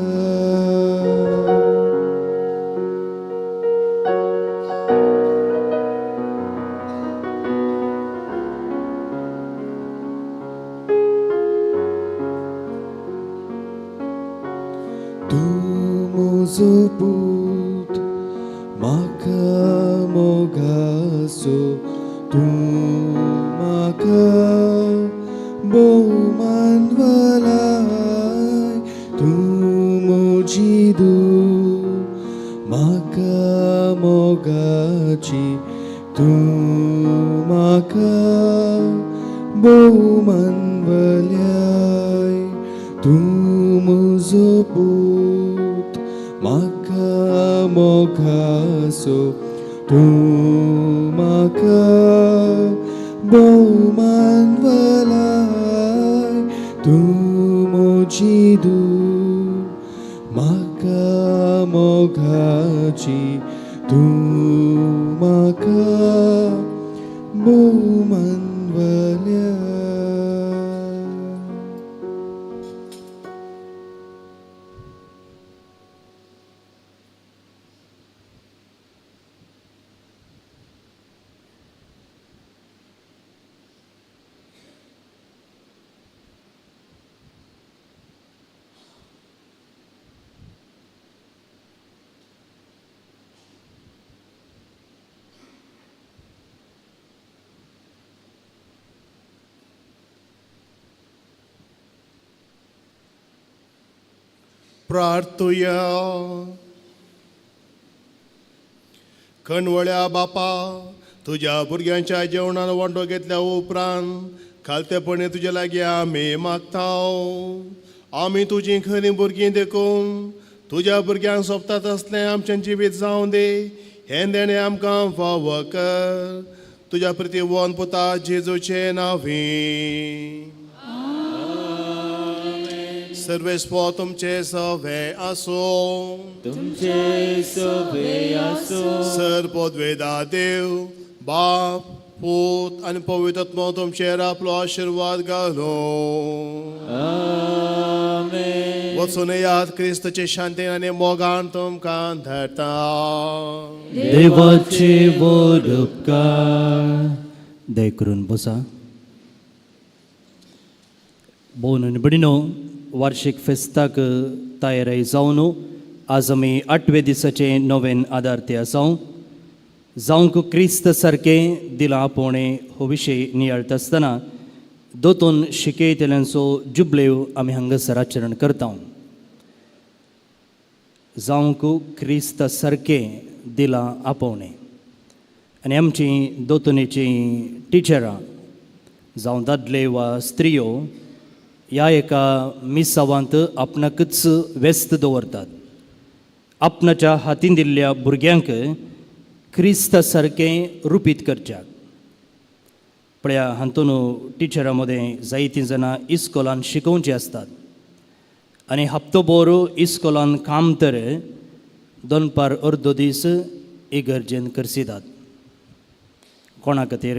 म्हजो पूत म्हाका मोगासो तूं म्हाका भोवमान वलाय तूं म्हजी दूं म्हाका मोगाची तूं म्हाका भोवमान वल्याय तूं म्हजो पूत म्हाका मोगासो तूं म्हाका भोवमान वलाय तूं म्हजी दूं म्हाका मोगाची तूं म्हाका भोवमान वल्याय प्रार्थुया. कणवळ्या बापा, तुझ्या भुरग्यांच्या जेवणान वांटो घेतल्या उपरांत खालतेपणी तुजे लागीं आमी मागताव. आमी तुजीं खरी भुरगीं देखून तुज्या भुरग्यांक सोबतात असलें आमचें जिवीत जावं दे. हें देणें आमकां फावो कर. तुज्या प्रतिवन पुता जेजूचे नांवी. सर्वेस्पो तुमचे सवे आसो. तुमचे सवे आसो. सर्वोद्वेदा देव बाप पूत आनी पवित्र आत्मा तुमचेर आपलो आशीर्वाद घालो. आमेन. वचून याद क्रिस्तचे शांतीन आनी मोगान तुमकां धाडटा. देवाचे बोध उपकार. दय करून बसा. भोवन आनी भयणीनो, वार्षिक फेस्ताक तयारी जावन आज आमी 8वे दिसाचे नोवेन आदारते आसाव. जावंक क्रिस्त सारकें दिलां आपोवणें हो विशय नियाळटा आसतना दोतोन शिकयतल्यांचो जुबलेव आमी हांगासर आचरण करता. जावंक क्रिस्त सारकें दिलां आपोवणें आनी आमची दोतोनेची टिचरां जावं दादले वा स्त्रियो ह्या एका मिसावांत आपणाकच व्यस्त दवरतात. आपणाच्या हातीन दिल्ल्या भुरग्यांक क्रिस्ता सारकें रुपीत करच्याक. पळया, हातून टिचरां मदें जायतीं जाणां इस्कॉलान शिकोवचीं आसतात आनी हप्तोभर इस्कॉलान काम तर दोनपार अर्दो दीस इगर्जेन करसितात. कोणा खातीर?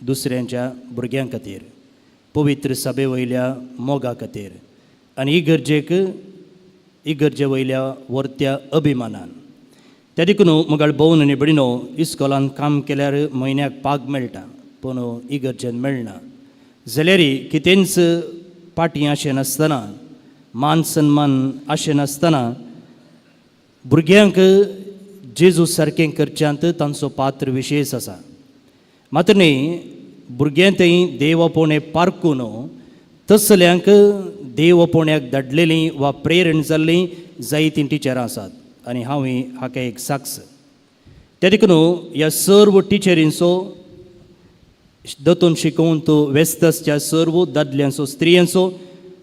दुसऱ्यांच्या भुरग्यां खातीर. पवित्र सभे वयल्या मोगा खातीर आनी इगर्जे वयल्या वर्त्या अभिमानान त्या देखून मुगाळ भोवन आनी बडिनो इस्कॉलान काम केल्यार म्हयन्याक पाग मेळटा पूण इगर्जेन मेळना जाल्यार कितेंच पाटी अशें नासतना मान सन्मान अशें नासतना भुरग्यांक जेजू सारकें करच्यांत तांचो पात्र विशेश आसा मात्र न्ही भुरग्यां थंय देव आपोवणें पारकून तसल्यांक देव आपोवण्याक धाडलेलीं वा प्रेरण जाल्लीं जायतीं टिचरां आसात आनी हांवें हाका एक साक्ष त्या देखून ह्या सर्व टिचरींचो दतून शिकोवन तो वेस्तसच्या सर्व दादल्यांचो स्त्रियांचो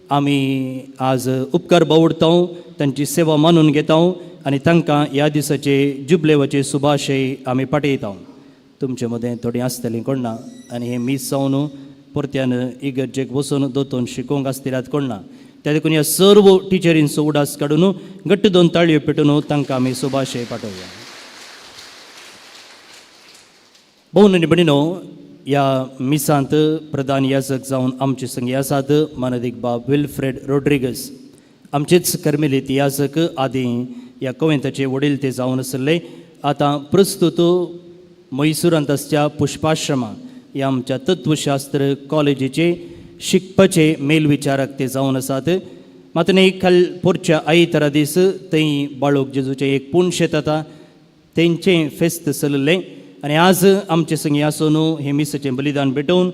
आमी आज उपकार बावडता तांची सेवा मानून घेता आनी तांकां ह्या दिसाचे जुबलेवाचे सुभाशय आमी पाठयता तुमचे मदें थोडीं आसतलीं कोण ना आनी हें मीस जावन परत्यान इगर्जेक वचून दोतोन शिकोवंक आसतल्यात कोण ना त्या देखून ह्या सर्व टिचरींचो उडास काडून घट्ट दोन ताळयो पेटून तांकां आमी सुभाशय पाठोवया भोवन आनी भयणीनो ह्या मिसांत प्रधान याजक जावन आमचे संगी आसात मानदीक बाब विल्फ्रेड रोड्रिगस आमचेच कर्मेलीत याजक आदीं ह्या कॉव्हेंताचे वडील ते जावन आसले आतां प्रस्तुत मैसूरांत आसच्या पुष्पाश्रमा ह्या आमच्या तत्वशास्त्र कॉलेजीचे शिकपाचे मेलविचारक ते जावन आसात मात न्ही काल पोरच्या आयतारा दीस थंय बाळूक जेजूचे एक पुणशेत जाता तेंचें फेस्त चललें आनी आज आमचे संगी आसून हे मिसाचें बलिदान भेटोवन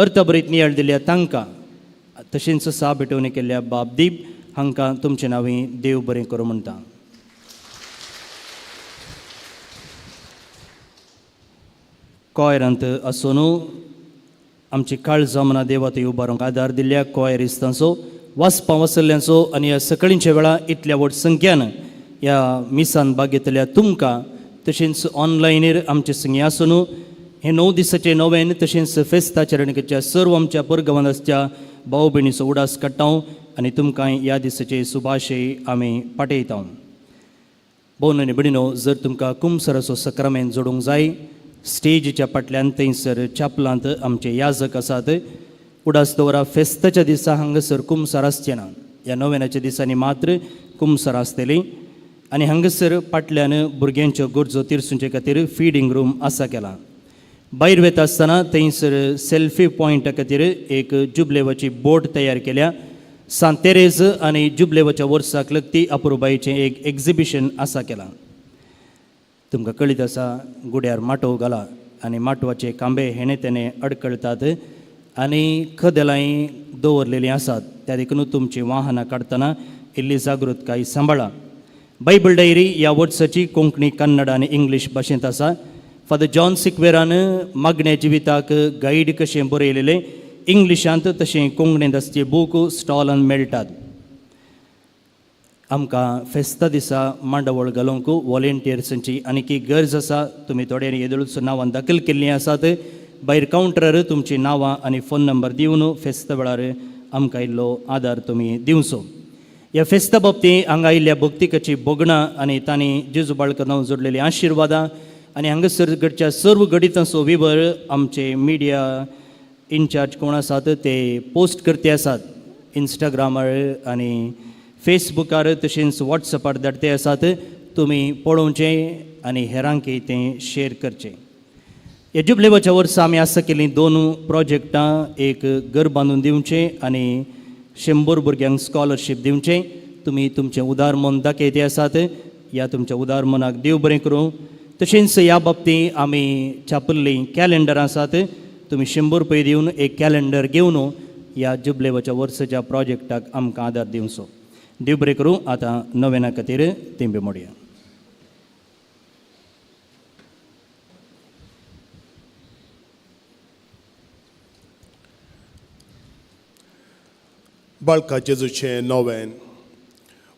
अर्थबरीत नियाळ दिल्या तांकां तशेंच सा भेटोवणी केल्ल्या बाबदीप हांकां तुमचे नांवी देव बरें करूं म्हणटा कॉयरांत आसून आमची काळ जमना देवा थंय उबारूंक आदार दिल्ल्या कॉयरिस्तांचो वाचपा वसल्ल्यांचो आनी ह्या सकळींच्या वेळा इतल्या व्हड संख्यान ह्या मिसान भाग घेतल्या तुमकां तशेंच ऑनलायनीर आमचे संगी आसून हे 9 दिसाचे नोवेन तशेंच फेस्ताचरणेच्या सर्व आमच्या परगांवांत आसच्या भाव भयणीचो उडास काडटा आनी तुमकां ह्या दिसाचे सुभाशय आमी पाठयता भोवन आनी भयणीनो जर तुमकां कुमसराचो सक्रामेंत जोडूंक जाय स्टेजीच्या फाटल्यान थंयसर चापलांत आमचे याजक आसात उडास दवरा फेस्ताच्या दिसा हांगासर कुमसार आसचें ना ह्या नोवेनाच्या दिसांनी मात्र कुमसार आसतलीं आनी हांगासर फाटल्यान भुरग्यांच्यो गरजो तिरसूंचे खातीर फिडींग रूम आसा केला भायर वता आसतना थंयसर सेल्फी पॉयंटा खातीर एक जुबलेवाची बोट तयार केल्या सांतेरेज आनी जुबलेवाच्या वर्साक लागती अपुरबायेचें एक एक्झिबिशन आसा केलां तुमकां कळीत आसा गुड्यार माटोव घाला आनी माटवाचे कांबे हेणे तेणे अडकळटात आनी खदेलांय दवरलेलीं आसात त्या देखून तुमचीं वाहनां काडटना इल्ली जागृतकाय सांबाळा बायबल डायरी ह्या वर्साची कोंकणी कन्नड आनी इंग्लीश भाशेंत आसा फादर जॉन सिक्वेरान मागण्या जिविताक गायड कशें बरयलेलें इंग्लिशांत तशें कोंकणींत आसचे बूक स्टॉलान मेळटात आमकां फेस्ता दिसा मांडावळ घालूंक वॉलेंटियर्सांची आनीक गरज आसा तुमी थोड्यांनी येदळूच नांवां दाखल केल्लीं आसात भायर कावंटरार तुमचीं नांवां आनी फोन नंबर दिवन फेस्ता वेळार आमकां इल्लो आदार तुमी दिवचो ह्या फेस्ता बाबतींत हांगा आयिल्ल्या भक्तिकाची बोगणां आनी तांणी जेजू बाळकनांव जोडलेलीं आशिर्वादां आनी हांगासर घडच्या सर्व गडितांचो विवर आमचे मिडिया इन्चार्ज कोण आसात ते पोस्ट करते आसात इंस्टाग्रामार आनी फेसबुकार तशेंच वॉट्सॅपार धाडटे आसात तुमी पळोवचें आनी हेरांकय तें शेअर करचें ह्या जुबलेवाच्या वर्सा आमी आसा केल्लीं 2 प्रोजेक्टां एक घर बांदून दिवचें आनी 100 भुरग्यांक स्कॉलरशीप दिवचें तुमी तुमचें उदार मन दाखयते आसात ह्या तुमच्या उदार मनाक देव बरें करूं तशेंच ह्या बाबतींत आमी छापल्लीं कॅलेंडरां आसात तुमी 100 रुपया दिवन एक कॅलेंडर घेवन ह्या जुबलेवाच्या वर्साच्या प्रोजेक्टाक आमकां आदार दिवचो देव बरें करूं आतां नोवेना खातीर तेंबे मोडया बाळका जेजूचें नोवेन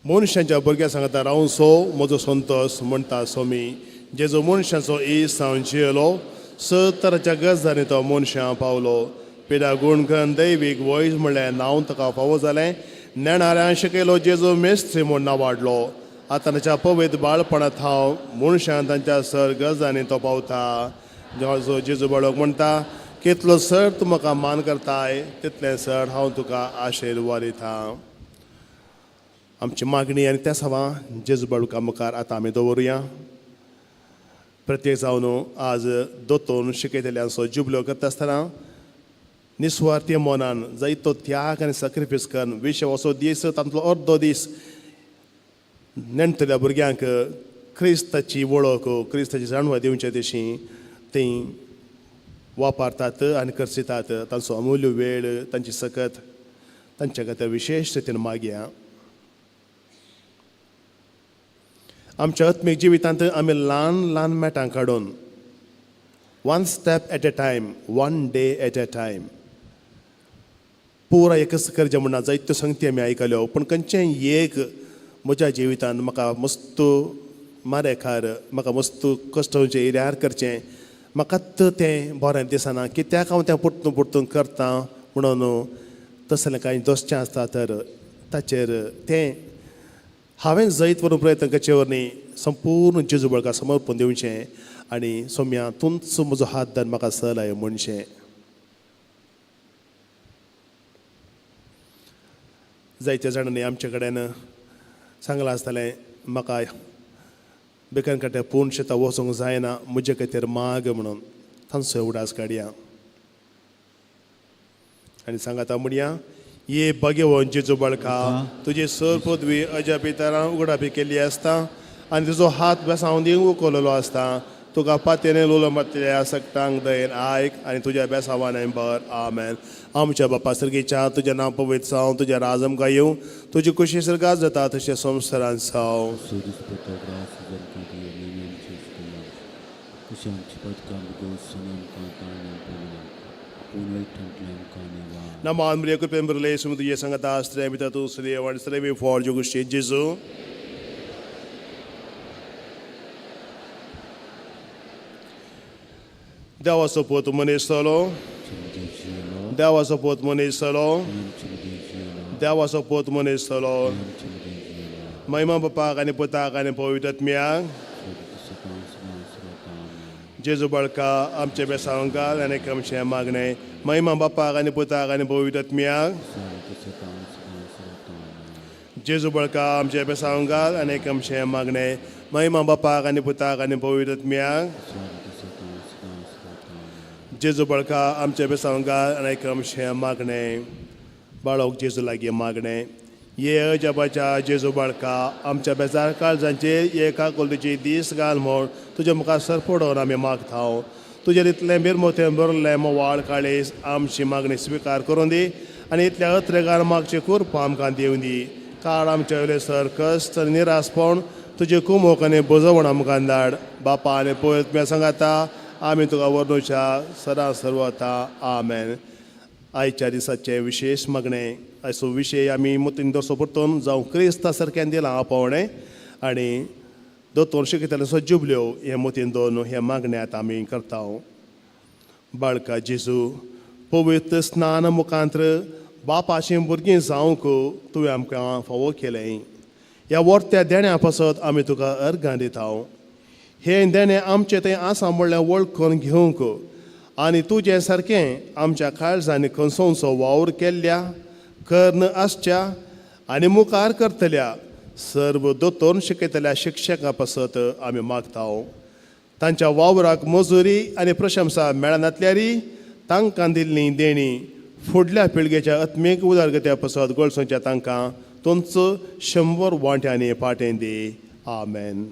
मनशांच्या भुरग्यां सांगता रावूं सो म्हजो संतोश म्हणटा सोमी जेजू मनशांचो इस जावन जियेलो 70 गजांनी तो मनशां पावलो पिड्या गुणकन दैवीक वॉयस म्हणल्यार नांव ताका फावो जालें नेणाऱ्यां शिकयलो जेजू मेस्त्री म्हूण नांव वाडलो आतांच्या पवित्र बाळपणांत हांव मनशां तांच्या सर गजांनी तो पावता जेजू बाळक म्हणटा कितलो चड तूं म्हाका मान करताय तितलें चड हांव तुका आशीर्वाद दिता. आमची मागणी आनी त्या सवा जेजू बाळुका मुखार आतां आमी दवरुया. प्रत्येक जावन आज दोतोन शिकयतल्यांचो जुबलो करता आसतना निस्वार्थी मनान जायतो त्याग आनी सॅक्रिफायस करून विशे असो दीस तातूंतलो अर्दो दीस नेणटल्या भुरग्यांक क्रिस्ताची वळख क्रिस्ताची जाणवा दिवचे दिशी तीं वापरतात आनी करसितात. तांचो अमूल्य वेळ तांची सकत तांच्या खातीर विशेश रितीन मागया. आमच्या आत्मीक जिवितांत आमी ल्हान ल्हान मेटां काडून one step at a time, one day at a time पुराय एकच करचें म्हणना. जायत्यो संगती आमी आयकल्यो, पूण खंयचेंय एक म्हज्या जिवितांत म्हाका मस्त मारेखार म्हाका मस्त कश्टांचे एरियार करचें म्हाकात तें बरें दिसना. कित्याक हांव तें परतून परतून करता म्हणून तसलें कांय दोश्चें आसता तर ताचेर तें हांवें जैत व्हरून प्रयत्न करचे वरनी संपूर्ण जेजू बाळका समर्पण दिवचें आनी सोम्या तूंच म्हजो हात धर म्हाका चलय म्हणचें. जायत्या जाणांनी आमचे कडेन सांगलां आसतलें म्हाका बेकन काट्या पूर्ण शेतां वचूंक जायना, म्हजे खातीर माग म्हणून. तांचो उडास काडया आनी सांगाता म्हणया, ये भगवंत जेजू बाळका तुजी सर पदवी अजा पितरां उगडापी केल्ली आसता आनी तुजो हात बेसांव दिवंक उखललो आसता. तुका पातयेन लोलो मारतल्या सकटांक दयेन आयक आनी तुज्या बेसांवान भर. आमेन. आमच्या बापा सर्गेच्या तुजें नांव पवित्र जावं, तुजें राज आमकां येवं, तुजी कुशी सर्गास जाता तशें संवसारांत जावं. Namaan Maria Kupem Relation with Yesangata Stremita to Sri and Stremi for Jogushi Jesu. There was a port money solo. There was a port money solo. There was a port money solo. My mom papa and Pota and Poet Mia. जेजू बाळका आमचे बेसांवकाल आनी आमचे मागणे महिमा बापाक आनी पुताक आनी पवित्र आत्म्याक. जेजू बाळका आमचे बेसांवकाल आनी आमचे मागणे महिमा बापाक आनी पुताक आनी पवित्र आत्म्याक. जेजू बाळका आमचे बेसांवकाल आनी आमचे मागणे बाळोक जेजू लागीं मागणे. ये अजबाच्या जेजू बाळका आमच्या बेजार काळजांचेर एका कोलतेची दीस घाल म्हूण तुजे मुखार सरपडोवन आमी मागता. तुजेर इतलें बिरमोतें बरलें मोवाळ काळीस आमची मागणी स्विकार करून दी आनी इतल्या अत्रेगार मागचे कुरपां आमकां दिवन दी. काळ आमचे वयले सर कश्ट आनी निरासपण तुजे कुमोक आनी बुजवण आमकां धाड. बापा आनी पवित्र सांगाता आमी तुका वर्णुच्या सदां सर्वता. आमेन. आयच्या दिसाचे विशेष मागणे आयचो विशय आमी मतीन दसो परतून जावं क्रिस्ता सारक्यान दिलां आपोवणें आनी दोतोर शिकयताल्यो जुबल्यो हे मतीन दवरून हे मागणे आतां आमी करता. बाळका जेजू पवित्र स्नान मुखांत्र बापाचें भुरगीं जावंक तुवें आमकां फावो केलें. ह्या वर्त्या देण्या पासत आमी तुका अर्गां दिता. हे देणें आमचें थंय आसा म्हणल्यार वळखून घेवंक आनी तुजें सारकें आमच्या काळजांनी खंसोवचो वावर केल्ल्या कर्ण आसच्या आनी मुखार करतल्या सर्व दोतोर शिकयतल्या शिक्षकां पासत आमी मागता. तांच्या वावराक मजुरी आनी प्रशंसा मेळनातल्यारी तांकां दिल्ली देणी फुडल्या पिळगेच्या आत्मीक उदरगत्या पासत गळसोवच्या तांकां तुमच 100 वांट्यांनी पाटें दी. आमेन.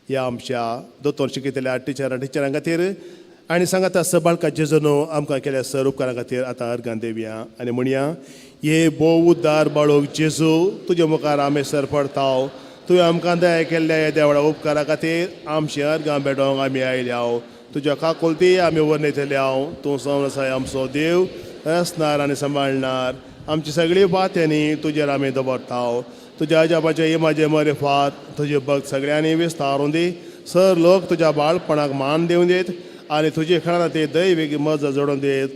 ह्या आमच्या दोतोर शिकयतल्या टिचरां खातीर आनी सांगाता बाळका जेजून आमकां केल्या सर उपकारां खातीर आतां अर्गां देवया आनी म्हणया, ये बोव उद्दार बाळोक जेजू तुजे मुखार आमी सर पडता. तुवें आमकां दया केल्ल्या ह्या देवळा उपकारा खातीर आमची अर्गां भेटोवंक आमी आयल्या. तुज्या काकुलती आमी वर्णयतल्या. तूं संवसाय आमचो देव असणार आनी सांबाळणार. आमची सगळीं बातेंनी तुजेर आमी दवरता. तुज्या अजापाचे इमाचे मरेफात तुजे भक्त सगळ्यांनी विस्तारून दी. सर लोक तुज्या बाळपणाक मान दिवन दीत आनी तुजे खेळांत ते दैवीक मजा जोडून देत.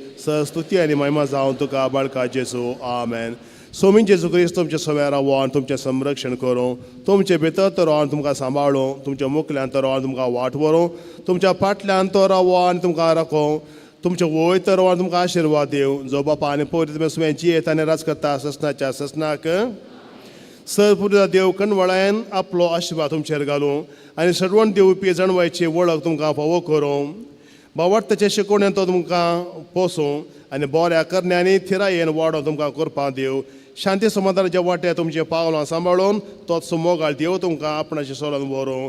स्तुती आनी महिमा जावं तुका बाळका जेजू. आमेन. सोमीन जेजू क्रिस्त तुमचे सव्या रावोन तुमचें संरक्षण करूं, तुमचे भितर तो रावन तुमकां सांबाळूं, तुमच्या मुखल्यान तो रावन तुमकां वाट व्हरूं, तुमच्या फाटल्यान तो रावो आनी तुमकां राखूं, तुमचे वयर तो रावन तुमकां आशिर्वाद दिवं, जो बापा आनी पवित्र तुमी जियेत आनी राज करता ससनाच्या ससनाक सर्वपुत्र देव कणवळ्यान आपलो आशिर्वाद तुमचेर घालूं आनी सडवण दिवपी जणवायची वळख तुमकां फावो करूं, बावडताचे शिकवण्यान तो तुमकां पोसूं आनी बऱ्या करण्यांनी थिरायेन वाडो तुमकां करपाक दिवं. शांती समाधानाच्या वाट्यार तुमचे पावलां सांबाळून तोच मोगाळ देव तुमकां आपणाचे सोडून व्हरूं.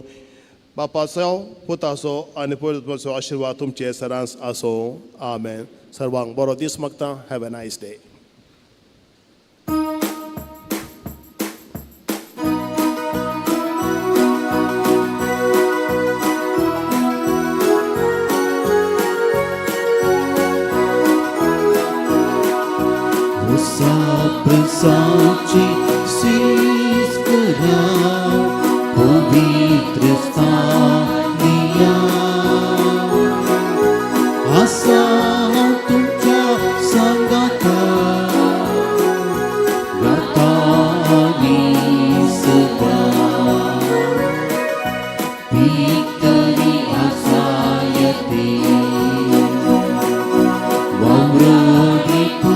बापाचो पुताचो आनी पवित्राचो आशिर्वाद तुमचे सरांस आसूं. आमेन. सर्वांक बरो दीस मागता. Have a nice day. Saci sis kerau pavitra staniya asa tumcha sangata gatani sada victory asayati wamradipu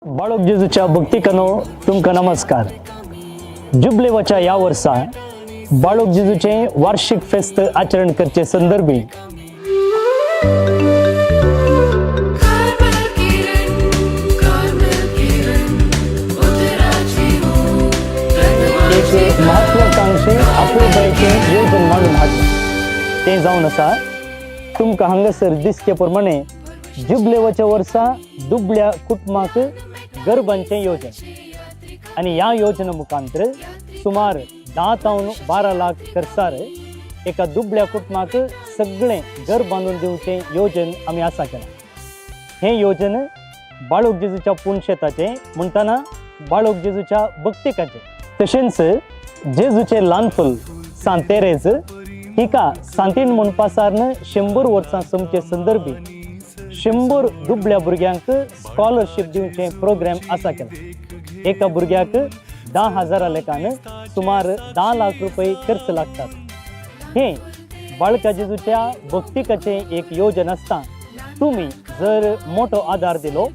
बाळक जेजूच्या भक्तिकानो तुमकां नमस्कार. जुबलेवाच्या ह्या वर्सा बाळक जेजूचे वार्षिक फेस्त आचरण करचे संदर्भी एक महत्वाकांक्षी आपुलबायेचें येवजण मांडून हाडलें. तें जावन आसा तुमकां हांगासर दिसचे प्रमाणे जुबलेवाच्या वर्सा दुबळ्या कुटुंबाक गरबांचें येवजण आनी ह्या योजने मुखांतर सुमार 10 ते 12 लाख खर्चार एका दुबळ्या कुटुंबाक सगळें घर बांदून दिवचें येवजण आमी आसा केलां. हें येवजण बाळक जेजूच्या पुणशेताचें म्हणटना बाळक जेजूच्या भक्तिकाचें तशेंच जेजूचें ल्हानफूल सांत तेरेज हिका सांतीन म्हणपा सारन 100 वर्सां सोमचे संदर्भी 100 दुबळ्या भुरग्यांक स्कॉलरशीप दिवचे प्रोग्राम आसा केला. एका भुरग्याक 10,000 लेखान सुमार 10 लाख रुपये खर्च लागतात. हे बाळका जेजूच्या भक्तिकाचे एक योजन आसता. तुम्ही जर मोठो आधार दिलो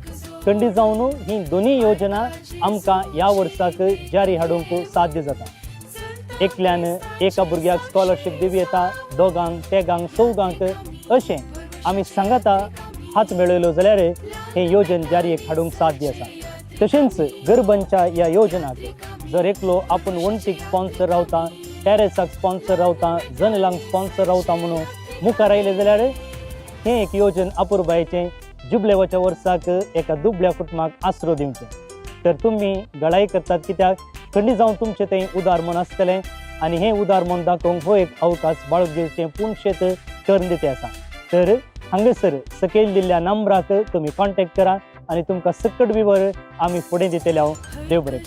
खंडी जावन ही दोन्ही योजना आमकां ह्या वर्साक जारी हाडूंक साध्य जाता. एकल्यान एका भुरग्याक स्कॉलरशीप दिवं येता, दोगांक, तेगांक, चौगांक अशें आमी सांगाता हात मेळयलो जाल्यार हे योजन जारीक हाडूंक साध्य आसा. तशेंच गरबांच्या ह्या योजनाक जर एकलो आपूण वण्टीक स्पॉन्सर रावता, टॅरेसाक स्पॉन्सर रावता, जनेलांक स्पॉन्सर रावता म्हणून मुखार आयले जाल्यार हें एक योजन अपुरबायेचें जुबलेवाच्या वर्साक एका दुबळ्या कुटुंबाक आसरो दिवचें. तर तुमी गळाई करतात कित्याक खंडी जावन तुमचें तें उदार मन आसतलें आनी हें उदार मन दाखोवंक हो एक अवकाश बाळक जेजूचें पुणशेत टर्न आसा. तर हांगासर सकयल दिल्ल्या नंबराक तुमी कॉन्टॅक्ट करा आनी तुमकां सकट विवर आमी फुडें दितले. हांव देव बरें.